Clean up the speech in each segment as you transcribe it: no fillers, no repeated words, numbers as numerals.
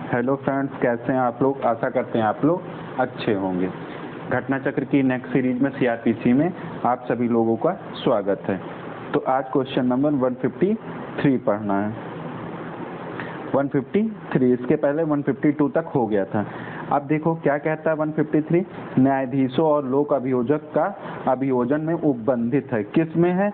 Hello friends, कैसे हैं आप लोग। आशा करते हैं आप लोग अच्छे होंगे। घटना चक्र की नेक्स्ट सीरीज में सीआरपीसी में आप सभी लोगों का स्वागत है। तो आज क्वेश्चन नंबर 153 पढ़ना है। 153, इसके पहले 152 तक हो गया था। अब देखो क्या कहता है 153, न्यायाधीशों और लोक अभियोजक का अभियोजन में उपबंधित है। किस में है?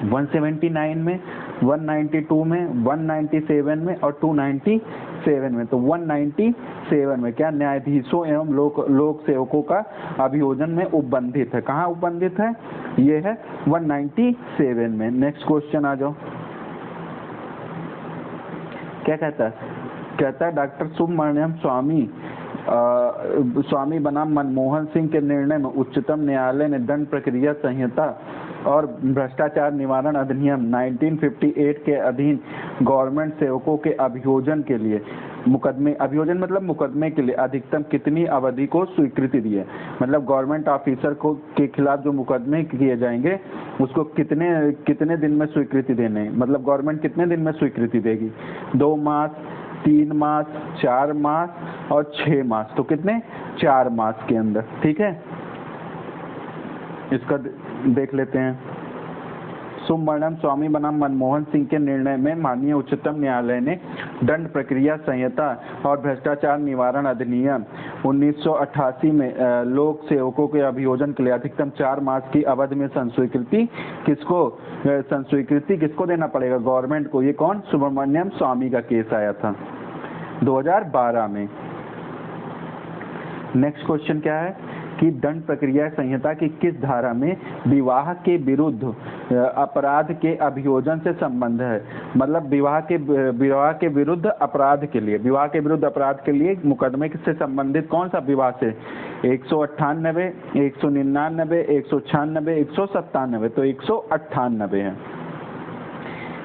179 में, 192 में, 197 में और 297 में। तो 197 में क्या न्यायाधीशों एवं लोक सेवकों का अभियोजन में उपबंधित है। कहाँ उपबंधित है? ये है 197 में। नेक्स्ट क्वेश्चन आ जाओ। क्या कहता है? कहता है डॉक्टर सुब्रमण्यम स्वामी बनाम मनमोहन सिंह के निर्णय में उच्चतम न्यायालय ने दंड प्रक्रिया संहिता और भ्रष्टाचार निवारण अधिनियम 1958 के अधीन गवर्नमेंट सेवकों के अभियोजन के लिए अभियोजन मतलब मुकदमे के लिए अधिकतम कितनी अवधि को स्वीकृति दी है। मतलब गवर्नमेंट ऑफिसर को के खिलाफ जो मुकदमे किए जाएंगे उसको कितने दिन में स्वीकृति देने, मतलब गवर्नमेंट कितने दिन में स्वीकृति देगी? 2 मास, 3 मास, 4 मास और 6 मास। तो कितने? 4 मास के अंदर। ठीक है, इसका देख लेते हैं। सुब्रमण्यम स्वामी बनाम मनमोहन सिंह के निर्णय में माननीय उच्चतम न्यायालय ने दंड प्रक्रिया संहिता और भ्रष्टाचार निवारण अधिनियम 1988 में लोक सेवकों के अभियोजन के लिए अधिकतम 4 मास की अवधि में संस्वीकृति किसको देना पड़ेगा? गवर्नमेंट को। ये कौन? सुब्रमण्यम स्वामी का केस आया था 2012 में। नेक्स्ट क्वेश्चन क्या है कि दंड प्रक्रिया संहिता की किस धारा में विवाह के विरुद्ध अपराध के अभियोजन से संबंध है। मतलब विवाह के विरुद्ध अपराध के लिए मुकदमे से संबंधित कौन सा विवाह से? 198, 199, 196, 197। तो 198 है।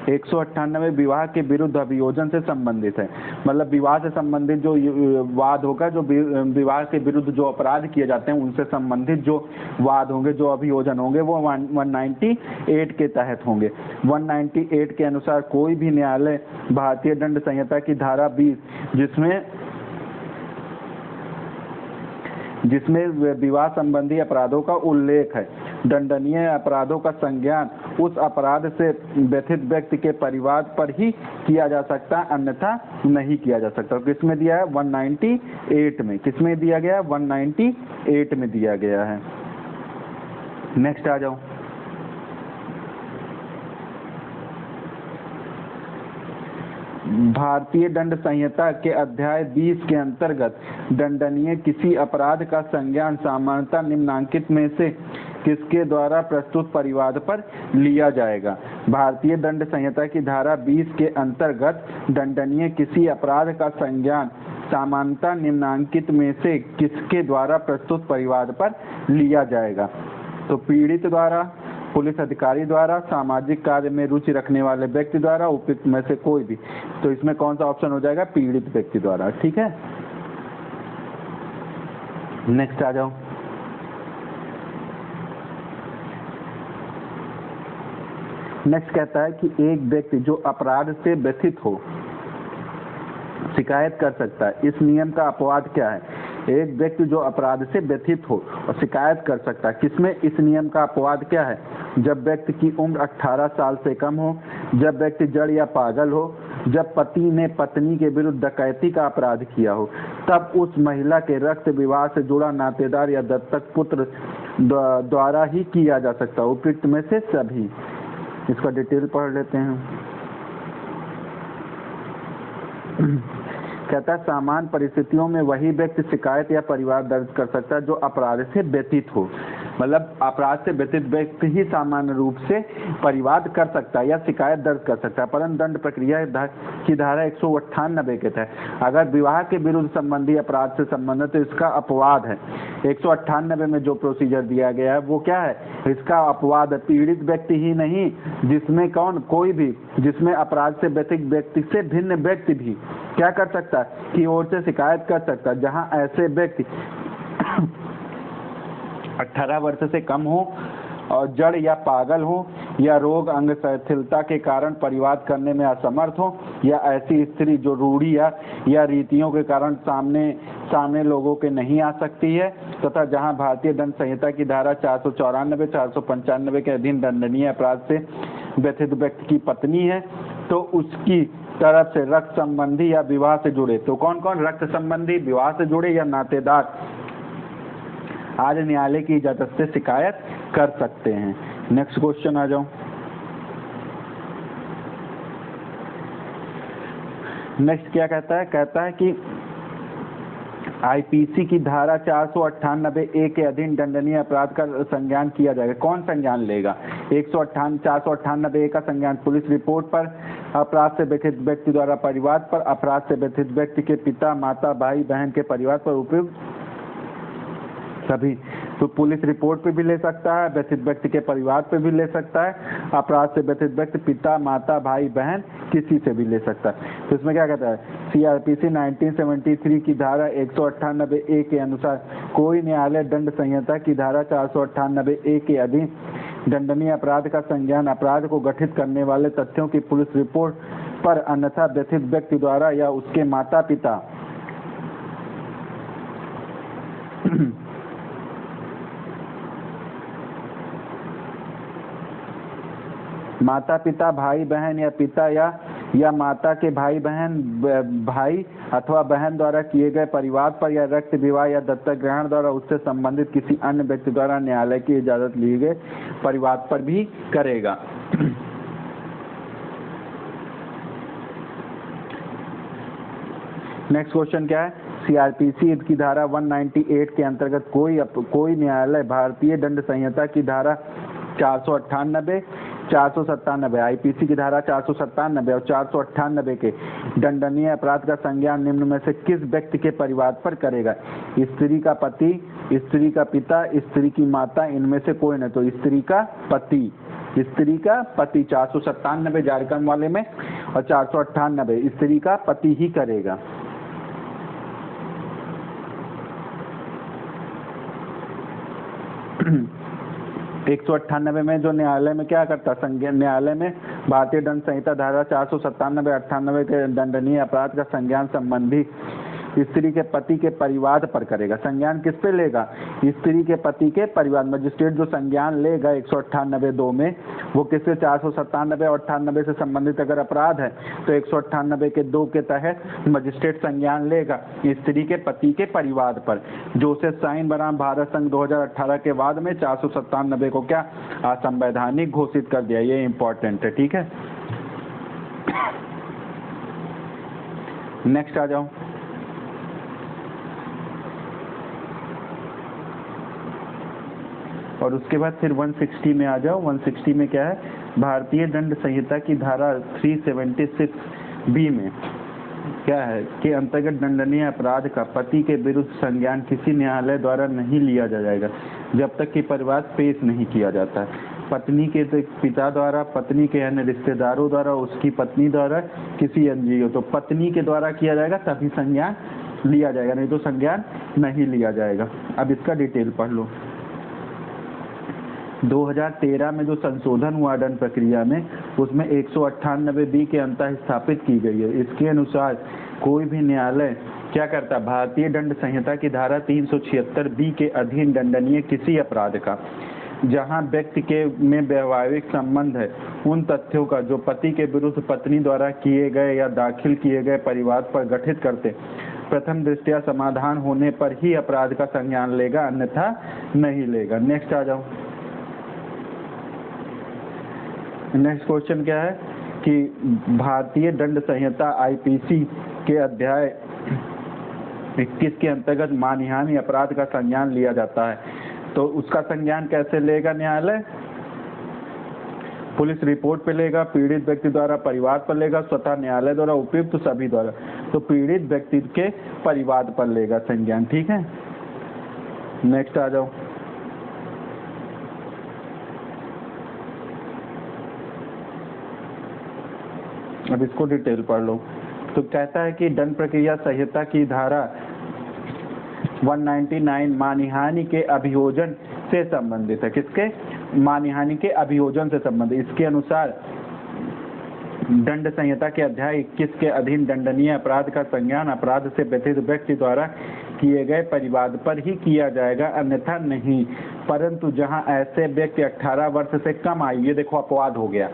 198 विवाह के विरुद्ध अभियोजन से संबंधित है। मतलब विवाह से संबंधित जो वाद होगा, जो विवाह के विरुद्ध जो अपराध किए जाते हैं उनसे संबंधित जो वाद होंगे, जो अभियोजन होंगे, वो 198 के तहत होंगे। 198 के अनुसार कोई भी न्यायालय भारतीय दंड संहिता की धारा 20 जिसमें विवाह संबंधी अपराधों का उल्लेख है, दंडनीय अपराधों का संज्ञान उस अपराध से व्यथित व्यक्ति के परिवार पर ही किया जा सकता, अन्यथा नहीं किया जा सकता। किसमें दिया है? 198 में। किसमें दिया गया? 198 में दिया गया है। नेक्स्ट आ जाओ। भारतीय दंड संहिता के अध्याय 20 के अंतर्गत दंडनीय किसी अपराध का संज्ञान सामान्यतः निम्नांकित में से किसके द्वारा प्रस्तुत परिवाद पर लिया जाएगा? भारतीय दंड संहिता की धारा 20 के अंतर्गत दंडनीय किसी अपराध का संज्ञान सामान्यतः निम्नांकित में से किसके द्वारा प्रस्तुत परिवाद पर लिया जाएगा? तो पीड़ित द्वारा, पुलिस अधिकारी द्वारा, सामाजिक कार्य में रुचि रखने वाले व्यक्ति द्वारा, उपयुक्त में से कोई भी। तो इसमें कौन सा ऑप्शन हो जाएगा? पीड़ित व्यक्ति द्वारा। ठीक है, नेक्स्ट आ जाओ। नेक्स्ट कहता है कि एक व्यक्ति जो अपराध से व्यथित हो शिकायत कर सकता है। इस नियम का अपवाद क्या है? एक व्यक्ति जो अपराध से व्यथित हो और शिकायत कर सकता है। किसमें इस नियम का अपवाद क्या है? जब व्यक्ति की उम्र 18 साल से कम हो, जब व्यक्ति जड़ या पागल हो, जब पति ने पत्नी के विरुद्ध डकैती का अपराध किया हो, तब उस महिला के रक्त विवाह से जुड़ा नातेदार या दत्तक पुत्र द्वारा ही किया जा सकता है। उपयुक्त में से सभी। इसका डिटेल पढ़ लेते हैं। कहता है सामान्य परिस्थितियों में वही व्यक्ति शिकायत या परिवाद दर्ज कर सकता है जो अपराध से व्यथित हो। मतलब अपराध से व्यथित व्यक्ति ही सामान्य रूप से परिवाद कर सकता है या शिकायत दर्ज कर सकता है। परंतु दंड प्रक्रिया की धारा 198 के तहत अगर विवाह के विरुद्ध संबंधी अपराध से संबंधित तो इसका अपवाद है। 198 में जो प्रोसीजर दिया गया है वो क्या है? इसका अपवाद है। पीड़ित व्यक्ति ही नहीं, जिसमें कौन? कोई भी जिसमें अपराध से व्यथित व्यक्ति से भिन्न व्यक्ति भी क्या कर सकता है? की ओर से शिकायत कर सकता है। जहां ऐसे व्यक्ति 18 वर्ष से कम हो और जड़ या पागल हो, या रोग अंग शिथिलता के कारण परिवाद करने में असमर्थ हो, या ऐसी स्त्री जो रूढ़ी या रीतियों के कारण सामने लोगों के नहीं आ सकती है, तथा जहां भारतीय दंड संहिता की धारा 494, 495 के अधीन दंडनीय अपराध से व्यथित व्यक्ति की पत्नी है, तो उसकी तरफ से रक्त संबंधी या विवाह से जुड़े, तो कौन कौन रक्त संबंधी, विवाह से जुड़े या नातेदार आज न्यायालय की इजाजत से शिकायत कर सकते हैं। नेक्स्ट क्वेश्चन आ जाओ। नेक्स्ट क्या कहता है? कहता है कि आईपीसी की धारा 498A के अधीन दंडनीय अपराध का संज्ञान किया जाएगा। कौन संज्ञान लेगा? 498A का संज्ञान पुलिस रिपोर्ट पर, अपराध से व्यथित व्यक्ति द्वारा परिवाद पर, अपराध से व्यथित व्यक्ति के पिता, माता, भाई, बहन के परिवार पर उपयुक्त सभी। तो पुलिस रिपोर्ट पे भी ले सकता है, व्यथित व्यक्ति के परिवार पे भी ले सकता है, अपराध से व्यथित व्यक्ति पिता, माता, भाई, बहन किसी से भी ले सकता है। तो इसमें क्या कहता है? सीआरपीसी 1973 की धारा 198A के अनुसार कोई न्यायालय दंड संहिता की धारा 498A के अधीन दंडनीय अपराध का संज्ञान अपराध को गठित करने वाले तथ्यों की पुलिस रिपोर्ट पर, अन्यथा व्यथित व्यक्ति द्वारा या उसके माता पिता माता पिता, भाई बहन या पिता या माता के भाई बहन, भाई अथवा बहन द्वारा किए गए परिवार पर, या रक्त विवाह या दत्तक ग्रहण द्वारा उससे संबंधित किसी अन्य व्यक्ति द्वारा न्यायालय की इजाजत लिए गए परिवार पर भी करेगा। नेक्स्ट क्वेश्चन क्या है? सीआरपीसी की धारा 198 के अंतर्गत कोई न्यायालय भारतीय दंड संहिता की धारा 498, 497, आईपीसी की धारा 497 और 498 के दंडनीय अपराध का संज्ञान निम्न में से किस व्यक्ति के परिवार पर करेगा? स्त्री का पति, स्त्री का पिता, स्त्री की माता, इनमें से कोई नहीं। तो स्त्री का पति, 497 झारखंड वाले में और 498 स्त्री का पति ही करेगा। 198 में जो न्यायालय में क्या करता है? न्यायालय में भारतीय दंड संहिता धारा 497, 98 के दंडनीय अपराध का संज्ञान संबंधी स्त्री के पति के परिवार पर करेगा। संज्ञान किस पे लेगा? स्त्री के पति के परिवार। मजिस्ट्रेट जो संज्ञान लेगा 198(2) में, वो किससे? 497 और 98 से संबंधित अगर अपराध है तो 198 के 2 के तहत मजिस्ट्रेट संज्ञान लेगा स्त्री के पति के परिवार पर। जोसेफ साइन बनाम भारत संघ 2018 के बाद में 497 को क्या असंवैधानिक घोषित कर दिया। ये इंपॉर्टेंट है, ठीक है। नेक्स्ट आ जाओ। और उसके बाद फिर 160 में आ जाओ। 160 में क्या है? भारतीय दंड संहिता की धारा 376B में क्या है कि अंतर्गत दंडनीय अपराध का पति के विरुद्ध संज्ञान किसी न्यायालय द्वारा नहीं लिया जाएगा जब तक कि परिवाद पेश नहीं किया जाता है। पत्नी के पिता द्वारा, पत्नी के अन्य रिश्तेदारों द्वारा, उसकी पत्नी द्वारा, किसी एनजीओ, तो पत्नी के द्वारा किया जाएगा तभी संज्ञान लिया जाएगा, नहीं तो संज्ञान नहीं लिया जाएगा। अब इसका डिटेल पढ़ लो। 2013 में जो संशोधन हुआ दंड प्रक्रिया में, उसमें 198B के अंतः स्थापित की गई है। इसके अनुसार कोई भी न्यायालय क्या करता? भारतीय दंड संहिता की धारा 376B के अधीन दंडनीय किसी अपराध का जहां व्यक्ति के में वैवाहिक संबंध है, उन तथ्यों का जो पति के विरुद्ध पत्नी द्वारा किए गए या दाखिल किए गए परिवाद पर गठित करते प्रथम दृष्टया समाधान होने पर ही अपराध का संज्ञान लेगा, अन्यथा नहीं लेगा। नेक्स्ट आ जाओ। नेक्स्ट क्वेश्चन क्या है कि भारतीय दंड संहिता आईपीसी के अध्याय 21 के अंतर्गत मानहानि अपराध का संज्ञान लिया जाता है। तो उसका संज्ञान कैसे लेगा न्यायालय? पुलिस रिपोर्ट पे लेगा, पीड़ित व्यक्ति द्वारा परिवार पर लेगा, स्वतः न्यायालय द्वारा, उपयुक्त सभी द्वारा। तो पीड़ित व्यक्ति के परिवार पर लेगा संज्ञान, ठीक है। नेक्स्ट आ जाओ। अब इसको डिटेल पढ़ लो। तो कहता है कि दंड प्रक्रिया संहिता की धारा 199 मानहानि के अभियोजन से संबंधित है। किसके? मानहानि के अभियोजन से संबंधित। इसके अनुसार दंड संहिता के अध्याय 21 के अधीन दंडनीय अपराध का संज्ञान अपराध से व्यथित व्यक्ति द्वारा किए गए परिवाद पर ही किया जाएगा, अन्यथा नहीं। परंतु जहां ऐसे व्यक्ति 18 वर्ष से कम आयु, ये देखो अपवाद हो गया,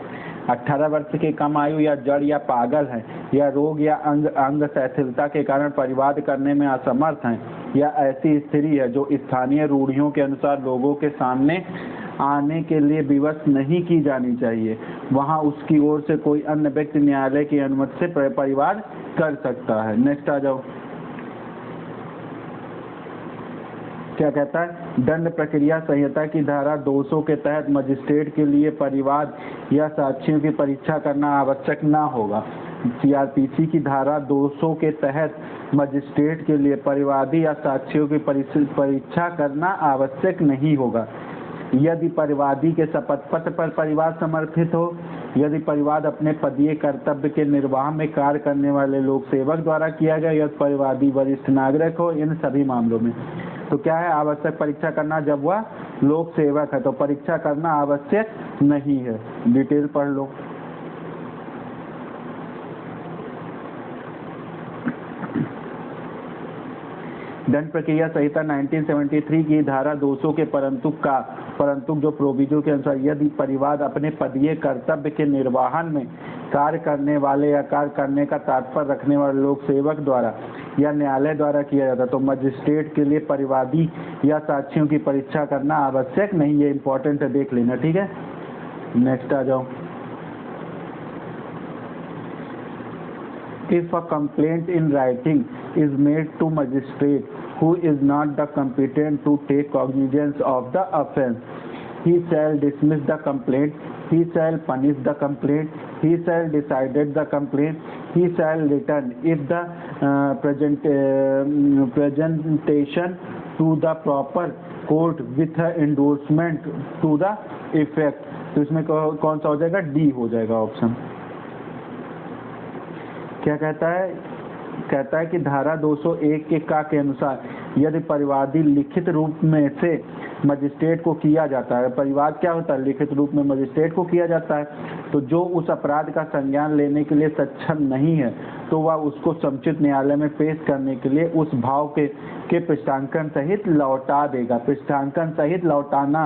18 वर्ष के कम आयु या जड़ या पागल हैं या रोग या अंग शिथिलता के कारण परिवाद करने में असमर्थ हैं या ऐसी स्त्री है जो स्थानीय रूढ़ियों के अनुसार लोगों के सामने आने के लिए विवश नहीं की जानी चाहिए, वहां उसकी ओर से कोई अन्य व्यक्ति न्यायालय की अनुमति से परिवाद कर सकता है। नेक्स्ट आ जाओ, क्या कहता है? दंड प्रक्रिया संहिता की धारा 200 के तहत मजिस्ट्रेट के लिए परिवाद या साक्ष्यों की परीक्षा करना आवश्यक न होगा। सीआरपीसी की धारा 200 के तहत मजिस्ट्रेट के लिए परिवादी या साक्ष्यों की परीक्षा करना आवश्यक नहीं होगा यदि परिवादी के शपथ पत्र पर परिवाद समर्पित हो, यदि परिवाद अपने पदीय कर्तव्य के निर्वाह में कार्य करने वाले लोक सेवक द्वारा किया गया, यदि परिवादी वरिष्ठ नागरिक हो। इन सभी मामलों में तो क्या है आवश्यक परीक्षा करना? जब वह लोक सेवक है तो परीक्षा करना आवश्यक नहीं है। डिटेल पढ़ लो। दंड प्रक्रिया संहिता 1973 की धारा 200 के परंतु जो प्रोविजो के अनुसार यदि परिवाद अपने पदीय कर्तव्य के निर्वहन में कार्य करने वाले या कार्य करने का तात्पर्य रखने वाले लोक सेवक द्वारा या न्यायालय द्वारा किया जाता तो मजिस्ट्रेट के लिए परिवादी या साक्ष्यों की परीक्षा करना आवश्यक नहीं। ये इंपॉर्टेंट है, देख लेना, ठीक है। नेक्स्ट आ जाओ। If a complaint in writing is made to magistrate who is not the competent to take cognizance of the offence, he shall dismiss the complaint, he shall punish the complaint, he shall decide the complaint, he shall return if the presentation to the proper court with endorsement to the effect। तो इसमें कौन सा हो जाएगा? D हो जाएगा option. क्या कहता है? कहता है कि धारा 201 के अनुसार यदि परिवादी लिखित रूप में से मजिस्ट्रेट को किया जाता है, परिवाद क्या होता है? लिखित रूप में मजिस्ट्रेट को किया जाता है, तो जो उस अपराध का संज्ञान लेने के लिए सक्षम नहीं है तो वह उसको समुचित न्यायालय में पेश करने के लिए उस भाव के पृष्ठांकन सहित लौटा देगा। पृष्ठांकन सहित लौटाना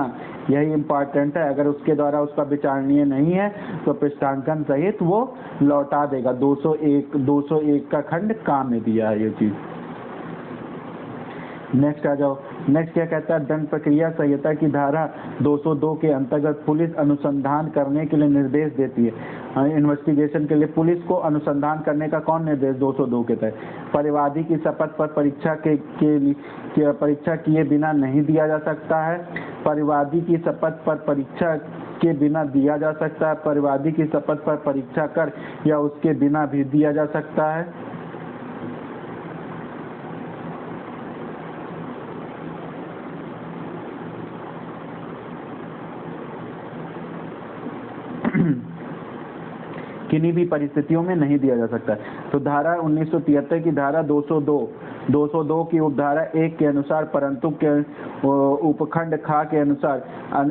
यही इम्पॉर्टेंट है। अगर उसके द्वारा उसका विचारणीय नहीं है तो पृष्ठांकन सहित वो लौटा देगा। 201 का खंड काम में दिया है ये चीज। नेक्स्ट आ जाओ। नेक्स्ट क्या कहता है? दंड प्रक्रिया संहिता की धारा 202 के अंतर्गत पुलिस अनुसंधान करने के लिए निर्देश देती है। इन्वेस्टिगेशन के लिए पुलिस को अनुसंधान करने का कौन निर्देश? 202 के तहत परिवादी की शपथ पर परीक्षा किए बिना नहीं दिया जा सकता है। परिवादी की शपथ पर परीक्षा के बिना दिया जा सकता है। परिवादी की शपथ पर परीक्षा कर या उसके बिना भी दिया जा सकता है। किन्हीं भी परिस्थितियों में नहीं दिया जा सकता है। तो धारा 1973 की धारा 202 की उपधारा 1 के अनुसार परंतु के उपखंड खा के अनुसार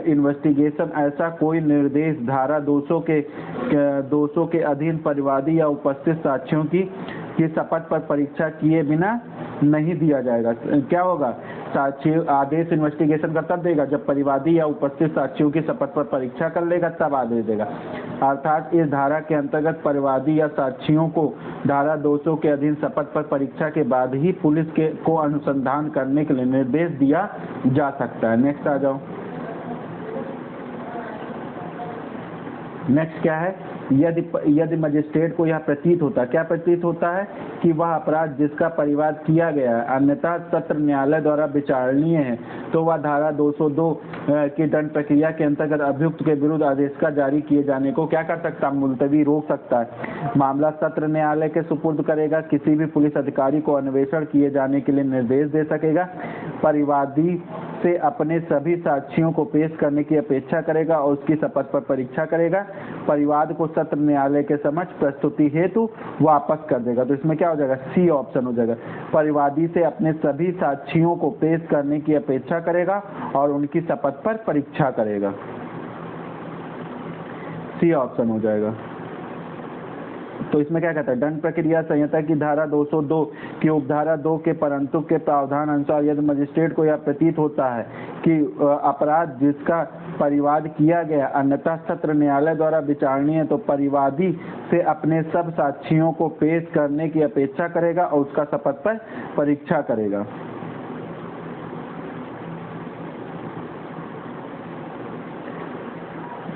इन्वेस्टिगेशन ऐसा कोई निर्देश धारा 200 के अधीन परिवादी या उपस्थित साक्ष्यों की शपथ पर परीक्षा किए बिना नहीं दिया जाएगा। क्या होगा? साक्षी आदेश इन्वेस्टिगेशन का तब देगा जब परिवादी या उपस्थित साक्षियों की शपथ पर परीक्षा कर लेगा, तब आदेश देगा। अर्थात इस धारा के अंतर्गत परिवादी या साक्षियों को धारा 200 के अधीन शपथ पर परीक्षा के बाद ही पुलिस को अनुसंधान करने के लिए निर्देश दिया जा सकता है। नेक्स्ट आ जाओ। नेक्स्ट क्या है? यदि मजिस्ट्रेट को यह प्रतीत होता है, क्या प्रतीत होता है कि वह अपराध जिसका परिवाद किया गया है अन्यथा सत्र न्यायालय द्वारा विचारणीय है, तो वह धारा 202 की दंड प्रक्रिया के अंतर्गत अभियुक्त के विरुद्ध आदेश का जारी किए जाने को क्या कर सकता है? मुलतवी रोक सकता है। मामला सत्र न्यायालय के सुपुर्द करेगा। किसी भी पुलिस अधिकारी को अन्वेषण किए जाने के लिए निर्देश दे सकेगा। परिवादी से अपने सभी साक्ष्यों को पेश करने की अपेक्षा करेगा और उसकी शपथ पर परीक्षा करेगा। परिवाद को सत्र न्यायालय के समक्ष प्रस्तुति हेतु वापस कर देगा। तो इसमें क्या हो जाएगा? सी ऑप्शन हो जाएगा। परिवादी से अपने सभी साक्ष्यों को पेश करने की अपेक्षा करेगा और उनकी शपथ पर परीक्षा करेगा। सी ऑप्शन हो जाएगा। तो इसमें क्या कहता है, दंड प्रक्रिया संहिता की धारा 202 की उपधारा 2 के परंतु के प्रावधान अनुसार यदि मजिस्ट्रेट को यह प्रतीत होता है कि अपराध जिसका परिवाद किया गया अन्यथा सत्र न्यायालय द्वारा विचारणीय, तो परिवादी से अपने सब साक्षियों को पेश करने की अपेक्षा करेगा और उसका शपथ पर परीक्षा करेगा।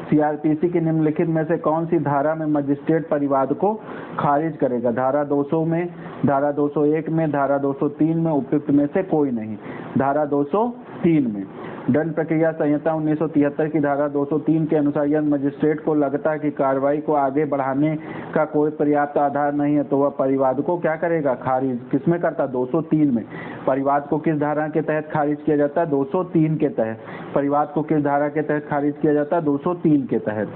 सीआरपीसी की निम्नलिखित में से कौन सी धारा में मजिस्ट्रेट परिवाद को खारिज करेगा? धारा 200 में, धारा 201 में, धारा 203 में, उपयुक्त में से कोई नहीं। धारा 203 में दंड प्रक्रिया संहिता 1973 की धारा 203 के अनुसार यदि मजिस्ट्रेट को लगता है कि कार्रवाई को आगे बढ़ाने का कोई पर्याप्त आधार नहीं है तो वह परिवाद को क्या करेगा? खारिज। किसमें करता? 203 में। परिवाद को किस धारा के तहत खारिज किया जाता है? 203 के तहत। परिवाद को किस धारा के तहत खारिज किया जाता है? 203 के तहत।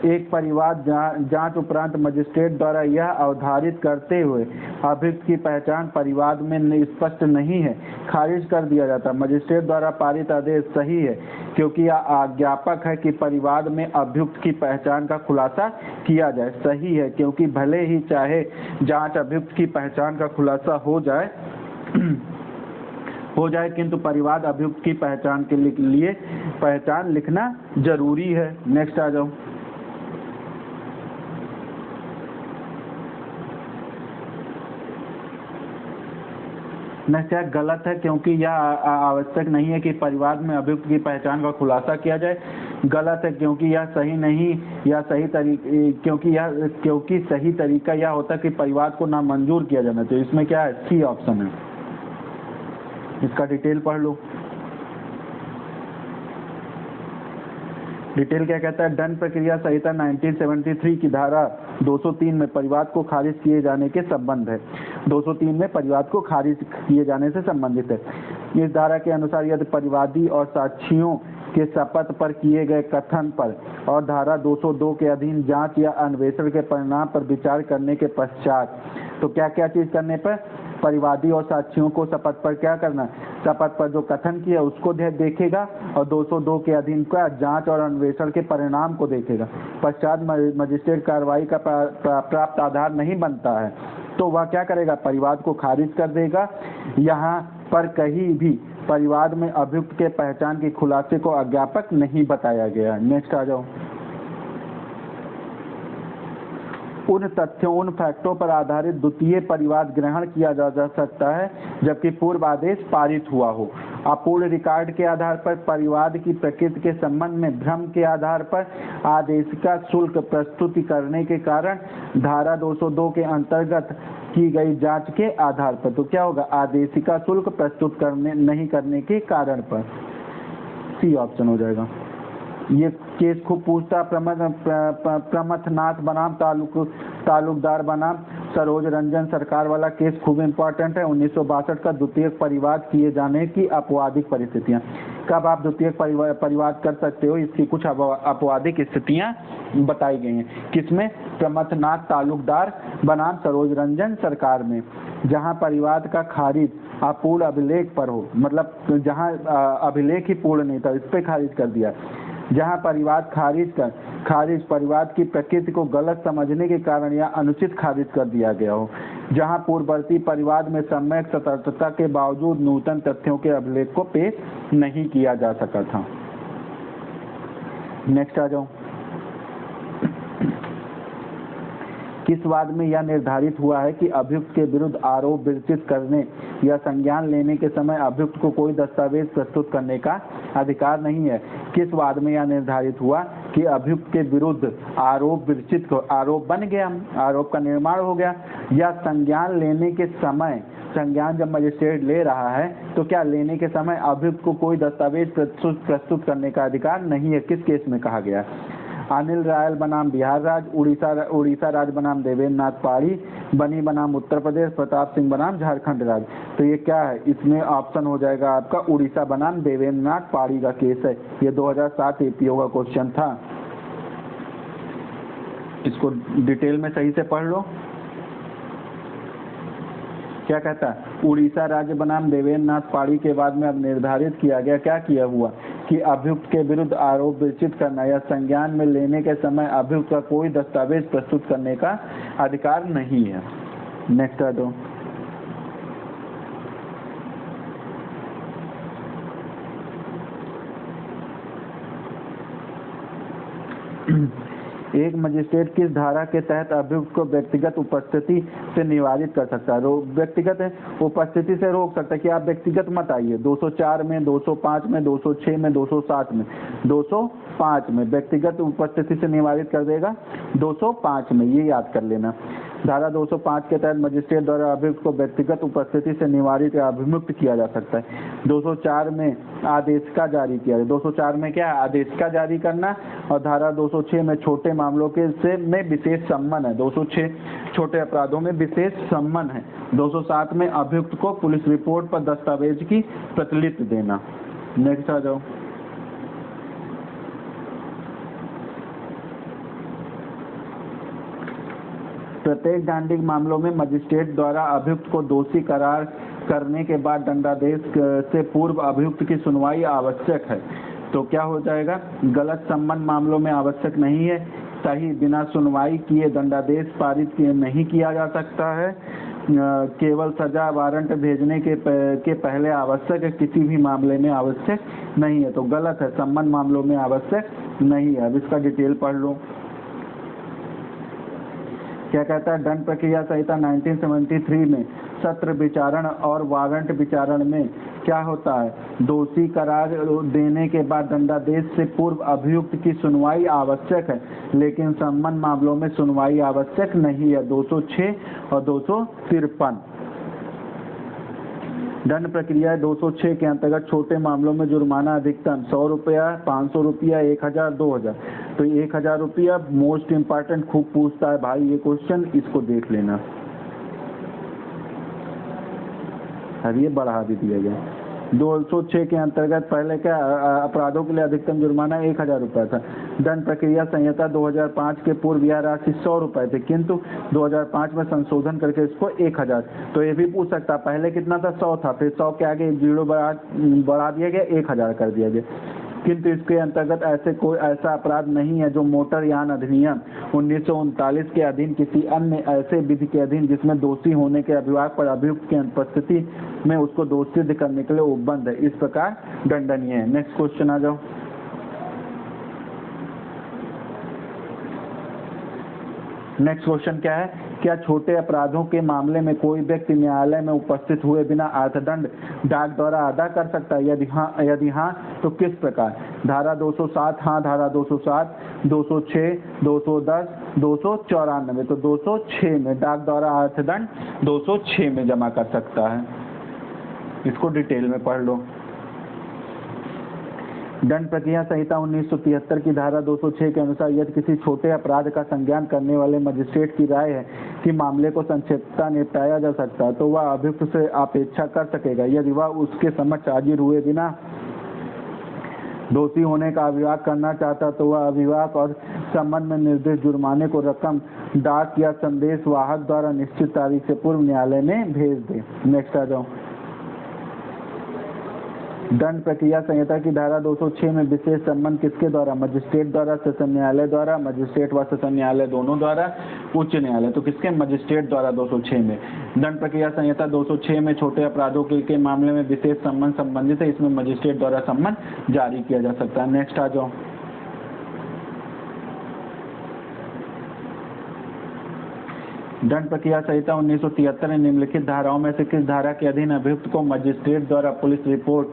एक परिवाद जांच उपरांत मजिस्ट्रेट द्वारा यह अवधारित करते हुए अभियुक्त की पहचान परिवाद में स्पष्ट नहीं है, खारिज कर दिया जाता है। मजिस्ट्रेट द्वारा पारित आदेश सही है क्योंकि यह आज्ञापक है कि परिवाद में अभियुक्त की पहचान का खुलासा किया जाए। सही है क्योंकि भले ही चाहे जांच अभियुक्त की पहचान का खुलासा हो जाए किंतु परिवाद अभियुक्त की पहचान के लिए पहचान लिखना जरूरी है। नेक्स्ट आ जाओ। नेक्स्ट है गलत है क्योंकि यह आवश्यक नहीं है कि परिवाद में अभियुक्त की पहचान का खुलासा किया जाए। गलत है क्योंकि यह सही नहीं या सही क्योंकि सही तरीका यह होता है कि परिवाद को नामंजूर किया जाना चाहिए। इसमें क्या है? सी ऑप्शन है। इसका डिटेल पढ़ लो। डिटेल क्या कहता है? दंड प्रक्रिया संहिता 1973 की धारा 203 में परिवाद को खारिज किए जाने के संबंध है। 203 में परिवाद को खारिज किए जाने से संबंधित है। इस धारा के अनुसार यदि परिवादी और साक्षियों के शपथ पर किए गए कथन पर और धारा 202 के अधीन जांच या अन्वेषण के परिणाम पर विचार करने के पश्चात, तो क्या क्या चीज करने पर? परिवादी और साक्षियों को शपथ पर क्या करना? शपथ पर जो कथन किया उसको देखेगा और 202 के अधीन का जांच और अन्वेषण के परिणाम को देखेगा। पश्चात मजिस्ट्रेट कार्रवाई का प्राप्त आधार नहीं बनता है तो वह क्या करेगा? परिवाद को खारिज कर देगा। यहाँ पर कहीं भी परिवाद में अभियुक्त के पहचान की खुलासे को अज्ञापक नहीं बताया गया। नेक्स्ट आ जाओ। उन तथ्यों उन फैक्टों पर आधारित द्वितीय परिवाद ग्रहण किया जा सकता है जबकि पूर्व आदेश पारित हुआ हो। अपूर्ण रिकॉर्ड के आधार पर परिवाद की प्रकृति के संबंध में भ्रम के आधार पर आदेशिका शुल्क प्रस्तुति करने के कारण धारा 202 के अंतर्गत की गई जांच के आधार पर, तो क्या होगा? आदेशिका शुल्क प्रस्तुत नहीं करने के कारण पर। सी ऑप्शन हो जाएगा। ये केस खूब पूछता। प्रमथनाथ बनाम तालुकदार बनाम सरोज रंजन सरकार वाला केस खूब इंपॉर्टेंट है। 1962 का द्वितीय परिवाद किए जाने की अपवादिक परिस्थितियां। कब आप द्वितीय परिवाद कर सकते हो, इसकी कुछ अपवादिक स्थितियां बताई गई हैं। किसमें? प्रमथनाथ तालुकदार बनाम सरोज रंजन सरकार में, जहां परिवाद का खारिज अपूर्ण अभिलेख पर हो, मतलब जहां अभिलेख ही पूर्ण नहीं था इस पे खारिज कर दिया। जहां परिवाद खारिज परिवाद की प्रकृति को गलत समझने के कारण या अनुचित खारिज कर दिया गया हो। जहां पूर्ववर्ती परिवाद में सम्यक सतर्कता के बावजूद नूतन तथ्यों के अभिलेख को पेश नहीं किया जा सका था। नेक्स्ट आ जाओ। किस वाद में यह निर्धारित हुआ है कि अभियुक्त के विरुद्ध आरोप विरचित करने या संज्ञान लेने के समय अभियुक्त को कोई दस्तावेज प्रस्तुत करने का अधिकार नहीं है? किस वाद में यह निर्धारित हुआ कि अभियुक्त के विरुद्ध आरोप विरचित, आरोप बन गया, आरोप का निर्माण हो गया, या संज्ञान लेने के समय, संज्ञान जब मजिस्ट्रेट ले रहा है तो क्या लेने के समय अभियुक्त को कोई दस्तावेज प्रस्तुत करने का अधिकार नहीं है? किस केस में कहा गया? अनिल रायल बनाम बिहार राज्य, उड़ीसा राज्य बनाम देवेंद्र नाथ पहाड़ी, बनी बनाम उत्तर प्रदेश, प्रताप सिंह बनाम झारखंड राज्य। तो ये क्या है? इसमें ऑप्शन हो जाएगा आपका उड़ीसा बनाम देवेंद्र नाथ पहाड़ी का केस है। ये 2007 एपीओ का क्वेश्चन था। इसको डिटेल में सही से पढ़ लो। क्या कहता है? उड़ीसा राज्य बनाम देवेंद्र नाथ पहाड़ी के बाद में अब निर्धारित किया गया, क्या किया हुआ कि अभियुक्त के विरुद्ध आरोप विरचित करना या संज्ञान में लेने के समय अभियुक्त का कोई दस्तावेज प्रस्तुत करने का अधिकार नहीं है। नेक्स्ट आ जाओ। एक मजिस्ट्रेट किस धारा के तहत अभियुक्त को व्यक्तिगत उपस्थिति से निवारित कर सकता है? व्यक्तिगत उपस्थिति से रोक सकता है कि आप व्यक्तिगत मत आइए। 204 में, 205 में, 206 में, 207 में। 205 में व्यक्तिगत उपस्थिति से निवारित कर देगा, 205 में, ये याद कर लेना। धारा 205 के तहत मजिस्ट्रेट द्वारा अभियुक्त को व्यक्तिगत उपस्थिति से निवारित या अभिमुक्त किया जा सकता है। 204 में आदेशिका जारी किया। 204 में क्या है? आदेशिका जारी करना। और धारा 206 में छोटे मामलों के से में विशेष सम्मन है। 206 छोटे अपराधों में विशेष सम्मन है। 207 में अभियुक्त को पुलिस रिपोर्ट पर दस्तावेज की प्रतिलिपि देना। नेक्स्ट आ जाओ। प्रत्येक दंडिक मामलों में मजिस्ट्रेट द्वारा अभियुक्त को दोषी करार करने के बाद दंडादेश से पूर्व अभियुक्त की सुनवाई आवश्यक है। तो क्या हो जाएगा? गलत सम्मन मामलों में आवश्यक नहीं है। सही बिना सुनवाई किए दंडादेश पारित नहीं किया जा सकता है। केवल सजा वारंट भेजने के पहले आवश्यक है, किसी भी मामले में आवश्यक नहीं है। तो गलत है, सम्मन मामलों में आवश्यक नहीं है। अब इसका डिटेल पढ़ लो। क्या कहता है? दंड प्रक्रिया संहिता 1973 में सत्र विचारण और वारंट विचारण में क्या होता है? दोषी करार देने के बाद दंडादेश से पूर्व अभियुक्त की सुनवाई आवश्यक है, लेकिन सम्मन मामलों में सुनवाई आवश्यक नहीं है। 206 और 253। दंड प्रक्रिया 206 के अंतर्गत छोटे मामलों में जुर्माना अधिकतम 100 रुपया, 500 रुपया, 1000, 2000। तो 1000 रुपया मोस्ट इम्पॉर्टेंट, खूब पूछता है भाई ये क्वेश्चन, इसको देख लेना। अब ये बढ़ा भी दिया गया। 206 के अंतर्गत पहले क्या अपराधों के लिए अधिकतम जुर्माना 1000 रुपया था। दंड प्रक्रिया संहिता 2005 के पूर्व यह राशि 100 रुपये थी, किंतु 2005 में संशोधन करके इसको 1000। तो ये भी पूछ सकता, पहले कितना था? 100 था, फिर 100 के आगे 0 बढ़ा दिया गया, 1000 कर दिया गया। किंतु इसके अंतर्गत ऐसा अपराध नहीं है जो मोटर यान अधिनियम 1939 के अधीन किसी अन्य ऐसे विधि के अधीन जिसमें दोषी होने के अभियोग पर अभियुक्त की अनुपस्थिति में उसको दोषी सिद्ध करने के लिए उपबंध है, इस प्रकार दंडनीय है। नेक्स्ट क्वेश्चन आ जाओ। नेक्स्ट क्वेश्चन क्या है? क्या छोटे अपराधों के मामले में कोई व्यक्ति न्यायालय में उपस्थित हुए बिना अर्थदंड डाक द्वारा अदा कर सकता है? यदि हाँ तो किस प्रकार? धारा 207, हाँ धारा 207, 206, 210, 294। तो 206 में डाक द्वारा अर्थदंड 206 में जमा कर सकता है। इसको डिटेल में पढ़ लो। दंड प्रक्रिया संहिता 1973 की धारा 206 के अनुसार यदि किसी छोटे अपराध का संज्ञान करने वाले मजिस्ट्रेट की राय है कि मामले को संक्षिप्तता निपटाया जा सकता है, तो वह अभियुक्त से अपेक्षा कर सकेगा। यदि वह उसके समक्ष हाजिर हुए बिना दोषी होने का अभियोग करना चाहता, तो वह अभियोग और संबंध में निर्दिष्ट जुर्माने को रकम डाक या संदेश वाहक द्वारा निश्चित तारीख से पूर्व न्यायालय में भेज दे। नेक्स्ट आ जाओ। दंड प्रक्रिया संहिता की धारा 206 में विशेष सम्मन किसके द्वारा? मजिस्ट्रेट द्वारा, सेशन न्यायालय द्वारा, मजिस्ट्रेट व सेशन न्यायालय दोनों द्वारा, उच्च न्यायालय। तो किसके? मजिस्ट्रेट द्वारा 206 में। दंड प्रक्रिया संहिता 206 में छोटे अपराधों के मामले में विशेष सम्मन संबंधित है, इसमें मजिस्ट्रेट द्वारा सम्मन जारी किया जा सकता है। नेक्स्ट आ जाओ। दंड प्रक्रिया संहिता 1973 में निम्नलिखित धाराओं में से किस धारा के अधीन अभियुक्त को मजिस्ट्रेट द्वारा पुलिस रिपोर्ट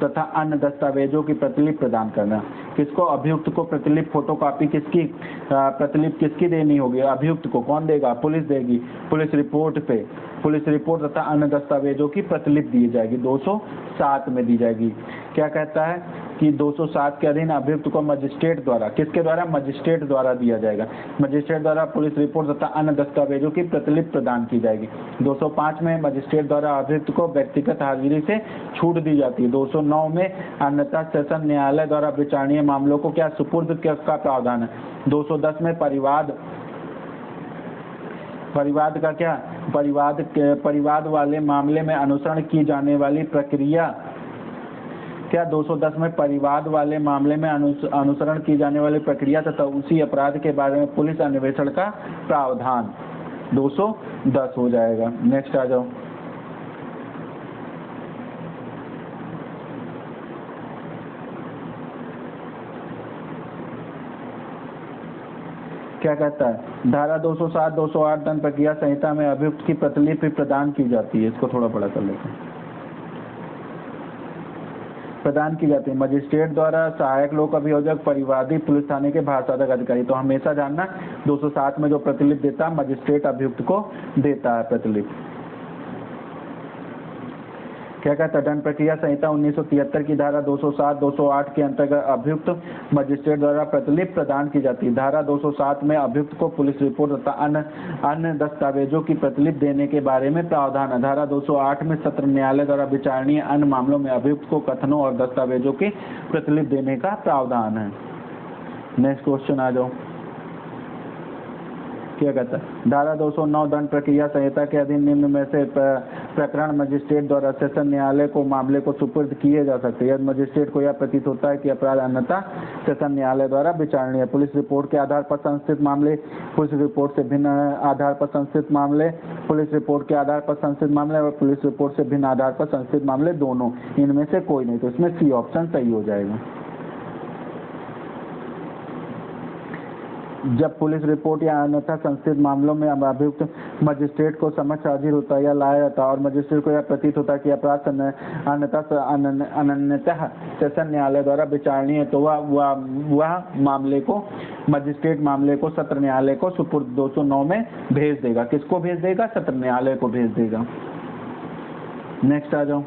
तथा अन्य दस्तावेजों की प्रतिलिपि प्रदान करना? किसको? अभियुक्त को प्रतिलिपि फोटोकॉपी किसकी प्रतिलिपि किसकी देनी होगी? अभियुक्त को। कौन देगा? पुलिस देगी। पुलिस रिपोर्ट पे पुलिस रिपोर्ट तथा अन्य दस्तावेजों की प्रतिलिपि दी जाएगी, 207 में दी जाएगी। क्या कहता है कि 207 के अधीन अभियुक्त को मजिस्ट्रेट द्वारा, किसके द्वारा? मजिस्ट्रेट द्वारा दिया जाएगा। मजिस्ट्रेट द्वारा पुलिस रिपोर्ट तथा अन्य दस्तावेजों की प्रतिलिपि प्रदान की जाएगी। 205 में मजिस्ट्रेट द्वारा अभियुक्त को व्यक्तिगत हाजिरी से छूट दी जाती है। 209 में अन्यथा सेशन न्यायालय द्वारा विचारणीय मामलों को क्या सुपुर्द का प्रावधान है। 210 में परिवाद का क्या? परिवाद वाले मामले में अनुसरण की जाने वाली प्रक्रिया क्या 210 में परिवाद वाले मामले में अनुसरण की जाने वाली प्रक्रिया तथा उसी अपराध के बारे में पुलिस अन्वेषण का प्रावधान 210 हो जाएगा। नेक्स्ट आ जाओ। क्या कहता है, धारा 207 208 दंड प्रक्रिया संहिता में अभियुक्त की प्रतिलिपि प्रदान की जाती है। इसको थोड़ा बड़ा कर लेते हैं। प्रदान की जाती है मजिस्ट्रेट द्वारा, सहायक लोक अभियोजक, परिवादी, पुलिस थाने के भारसाधक अधिकारी। तो हमेशा जानना 207 में जो प्रतिलिपि देता है मजिस्ट्रेट अभियुक्त को देता है प्रतिलिपि। क्या कहता है, दंड प्रक्रिया संहिता 1973 की धारा 207 208 के अंतर्गत अभियुक्त मजिस्ट्रेट द्वारा प्रतिलिपि प्रदान की जाती है। धारा 207 में अभियुक्त को पुलिस रिपोर्ट तथा अन्य दस्तावेजों की प्रतिलिपि देने के बारे में प्रावधान है। धारा 208 में सत्र न्यायालय द्वारा विचारणीय अन्य मामलों में अभियुक्त को कथनों और दस्तावेजों की प्रतिलिपि देने का प्रावधान है। नेक्स्ट क्वेश्चन आ जाओ। क्या कहता है, धारा 209 दंड प्रक्रिया संहिता के अधीन निम्न में से प्रकरण मजिस्ट्रेट द्वारा सेशन न्यायालय को मामले को सुपुर्द किए जा सकते हैं यदि मजिस्ट्रेट को यह प्रतीत होता है कि अपराध अन्यथा सेशन न्यायालय द्वारा विचारणीय है। पुलिस रिपोर्ट के आधार पर संस्थित मामले, पुलिस रिपोर्ट से भिन्न आधार पर संस्थित मामले, पुलिस रिपोर्ट के आधार पर संस्थित मामले और पुलिस रिपोर्ट से भिन्न आधार पर संस्थित मामले दोनों, इनमें से कोई नहीं। तो इसमें सी ऑप्शन सही हो जाएगा। जब पुलिस रिपोर्ट या अन्यथा संस्थित मामलों में अभियुक्त मजिस्ट्रेट को समक्ष हाजिर होता है या लाया जाता है और मजिस्ट्रेट को यह प्रतीत होता है कि अपराध अन्यतः सेशन न्यायालय द्वारा विचारणीय है तो वह मामले को मजिस्ट्रेट मामले को सत्र न्यायालय को सुपुर्द 209 में भेज देगा। किसको भेज देगा? सत्र न्यायालय को भेज देगा। नेक्स्ट आ जाओ।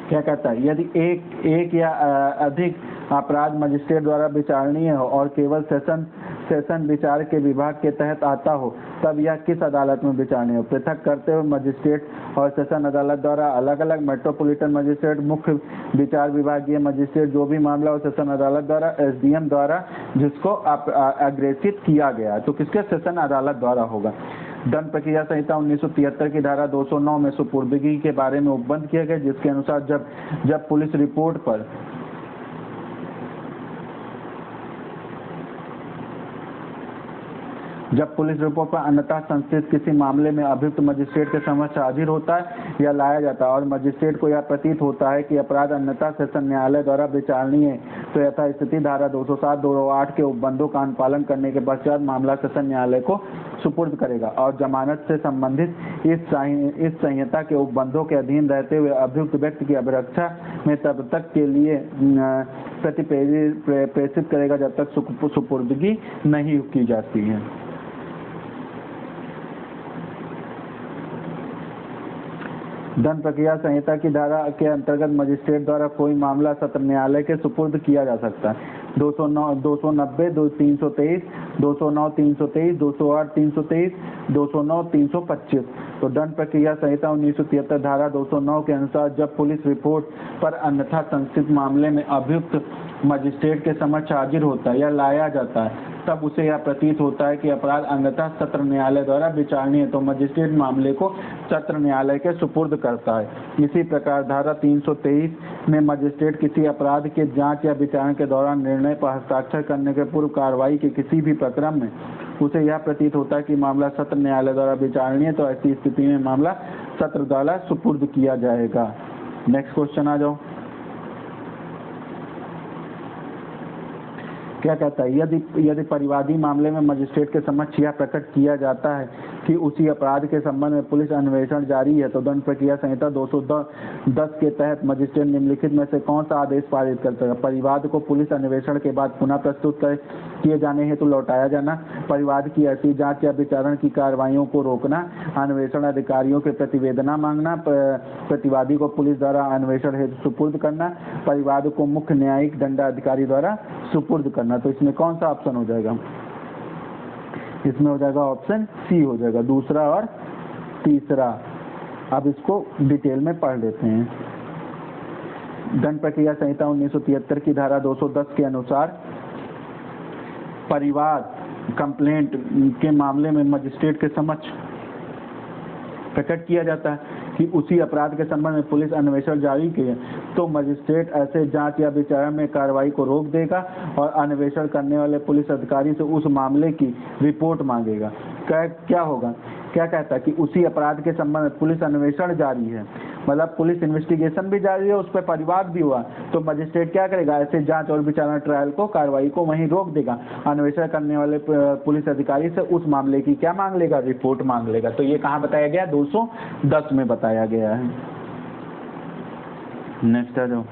क्या कहता है, यदि एक या अधिक अपराध मजिस्ट्रेट द्वारा विचारणीय हो और केवल सेशन विचार के विभाग के तहत आता हो तब यह किस अदालत में विचारणीय हो? पृथक करते हुए मजिस्ट्रेट और सेशन अदालत द्वारा अलग अलग, मेट्रोपॉलिटन मजिस्ट्रेट, मुख्य विचार विभागीय मजिस्ट्रेट, जो भी मामला हो सेशन अदालत द्वारा, एसडीएम द्वारा जिसको अग्रेसित किया गया तो किसके? सेशन अदालत द्वारा होगा। दंड प्रक्रिया संहिता 1973 की धारा 209 में सुपुर्दगी के बारे में उपबंध किया गया जिसके अनुसार जब पुलिस रिपोर्ट पर अन्यथा संस्थित किसी मामले में अभियुक्त मजिस्ट्रेट के समक्ष हाजिर होता है या लाया जाता है और मजिस्ट्रेट को यह प्रतीत होता है कि अपराध अन्यथा सेशन न्यायालय द्वारा विचारणीय है तो यथा स्थिति धारा 207 208 के उपबंधों का अनुपालन करने के पश्चात मामला सेशन न्यायालय को सुपुर्द करेगा और जमानत से संबंधित इस संहिता के उपबंधों के अधीन रहते हुए अभियुक्त व्यक्ति की अभिरक्षा में तब तक के लिए प्रति प्रेषित करेगा जब तक सुपुर्दगी नहीं की जाती है। दंड प्रक्रिया संहिता की धारा के अंतर्गत मजिस्ट्रेट द्वारा कोई मामला सत्र न्यायालय के सुपुर्द किया जा सकता है। 209 290 323 209 323 208 323 209 325। तो दंड प्रक्रिया संहिता 1973 धारा 209 के अनुसार जब पुलिस रिपोर्ट पर अन्यथा संस्थित मामले में अभियुक्त मजिस्ट्रेट के समक्ष हाजिर होता है या लाया जाता है तब उसे यह प्रतीत होता है कि अपराध अन्यथा सत्र न्यायालय द्वारा विचारणीय है तो मजिस्ट्रेट मामले को सत्र न्यायालय के सुपुर्द करता है। इसी प्रकार धारा 323 में मजिस्ट्रेट किसी अपराध के जांच या विचारण के दौरान निर्णय पर हस्ताक्षर करने के पूर्व कार्रवाई के किसी भी प्रक्रम में उसे यह प्रतीत होता है कि मामला सत्र न्यायालय द्वारा विचारणीय है तो ऐसी स्थिति में मामला सत्र द्वारा सुपुर्द किया जाएगा। नेक्स्ट क्वेश्चन आ जाओ। क्या कहता है, यदि परिवादी मामले में मजिस्ट्रेट के समक्ष यह प्रकट किया जाता है कि उसी अपराध के संबंध में पुलिस अन्वेषण जारी है तो दंड प्रक्रिया संहिता 210 के तहत मजिस्ट्रेट निम्नलिखित में से कौन सा आदेश पारित कर सकेगा? परिवाद को पुलिस अन्वेषण के बाद पुनः प्रस्तुत किए जाने हेतु लौटाया जाना, परिवाद की ऐसी जांच या विचारण की कार्रवाइयों को रोकना, अन्वेषण अधिकारियों के प्रतिवेदना मांगना, प्रतिवादी को पुलिस द्वारा अन्वेषण हेतु सुपुर्द करना, परिवाद को मुख्य न्यायिक दंडाधिकारी द्वारा सुपुर्द करना। तो इसमें कौन सा ऑप्शन हो जाएगा? इसमें हो जाएगा ऑप्शन सी हो जाएगा, दूसरा और तीसरा। अब इसको डिटेल में पढ़ लेते हैं। दंड प्रक्रिया संहिता 1973 की धारा 210 के अनुसार परिवाद कंप्लेंट के मामले में मजिस्ट्रेट के समक्ष प्रकट किया जाता है कि उसी अपराध के संबंध में पुलिस अन्वेषण जारी किए तो मजिस्ट्रेट ऐसे जांच या विचारण में कार्रवाई को रोक देगा और अन्वेषण करने वाले पुलिस अधिकारी से उस मामले की रिपोर्ट मांगेगा। क्या होगा, क्या कहता है कि उसी अपराध के संबंध में पुलिस अन्वेषण जारी है, मतलब पुलिस इन्वेस्टिगेशन भी जारी है, उस पर परिवाद भी हुआ, तो मजिस्ट्रेट क्या करेगा, ऐसे जांच और विचारणा ट्रायल को, कार्रवाई को वहीं रोक देगा। अन्वेषण करने वाले पुलिस अधिकारी से उस मामले की क्या मांग लेगा, रिपोर्ट मांग लेगा। तो ये कहाँ बताया गया, 210 में बताया गया है। नेक्स्ट आ जाओ।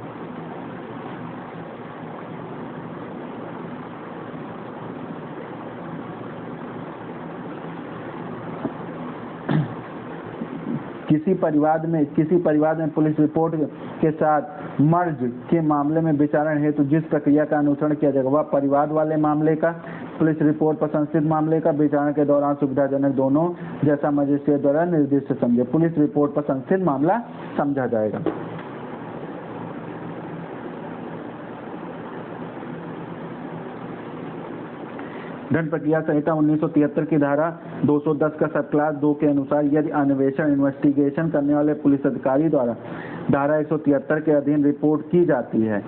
किसी परिवाद में पुलिस रिपोर्ट के साथ मर्ज के मामले में विचारण हेतु जिस प्रक्रिया का अनुसरण किया जाएगा वह परिवाद वाले मामले का पुलिस रिपोर्ट पर संस्थित मामले का विचारण के दौरान सुविधाजनक दोनों जैसा मजिस्ट्रेट द्वारा निर्दिष्ट समझे पुलिस रिपोर्ट पर संस्थित मामला समझा जाएगा। दंड प्रक्रिया संहिता 1973 की धारा 210 का सब क्लास 2 के अनुसार यदि अन्वेषण इन्वेस्टिगेशन करने वाले पुलिस अधिकारी द्वारा धारा 173 के अधीन रिपोर्ट की जाती है,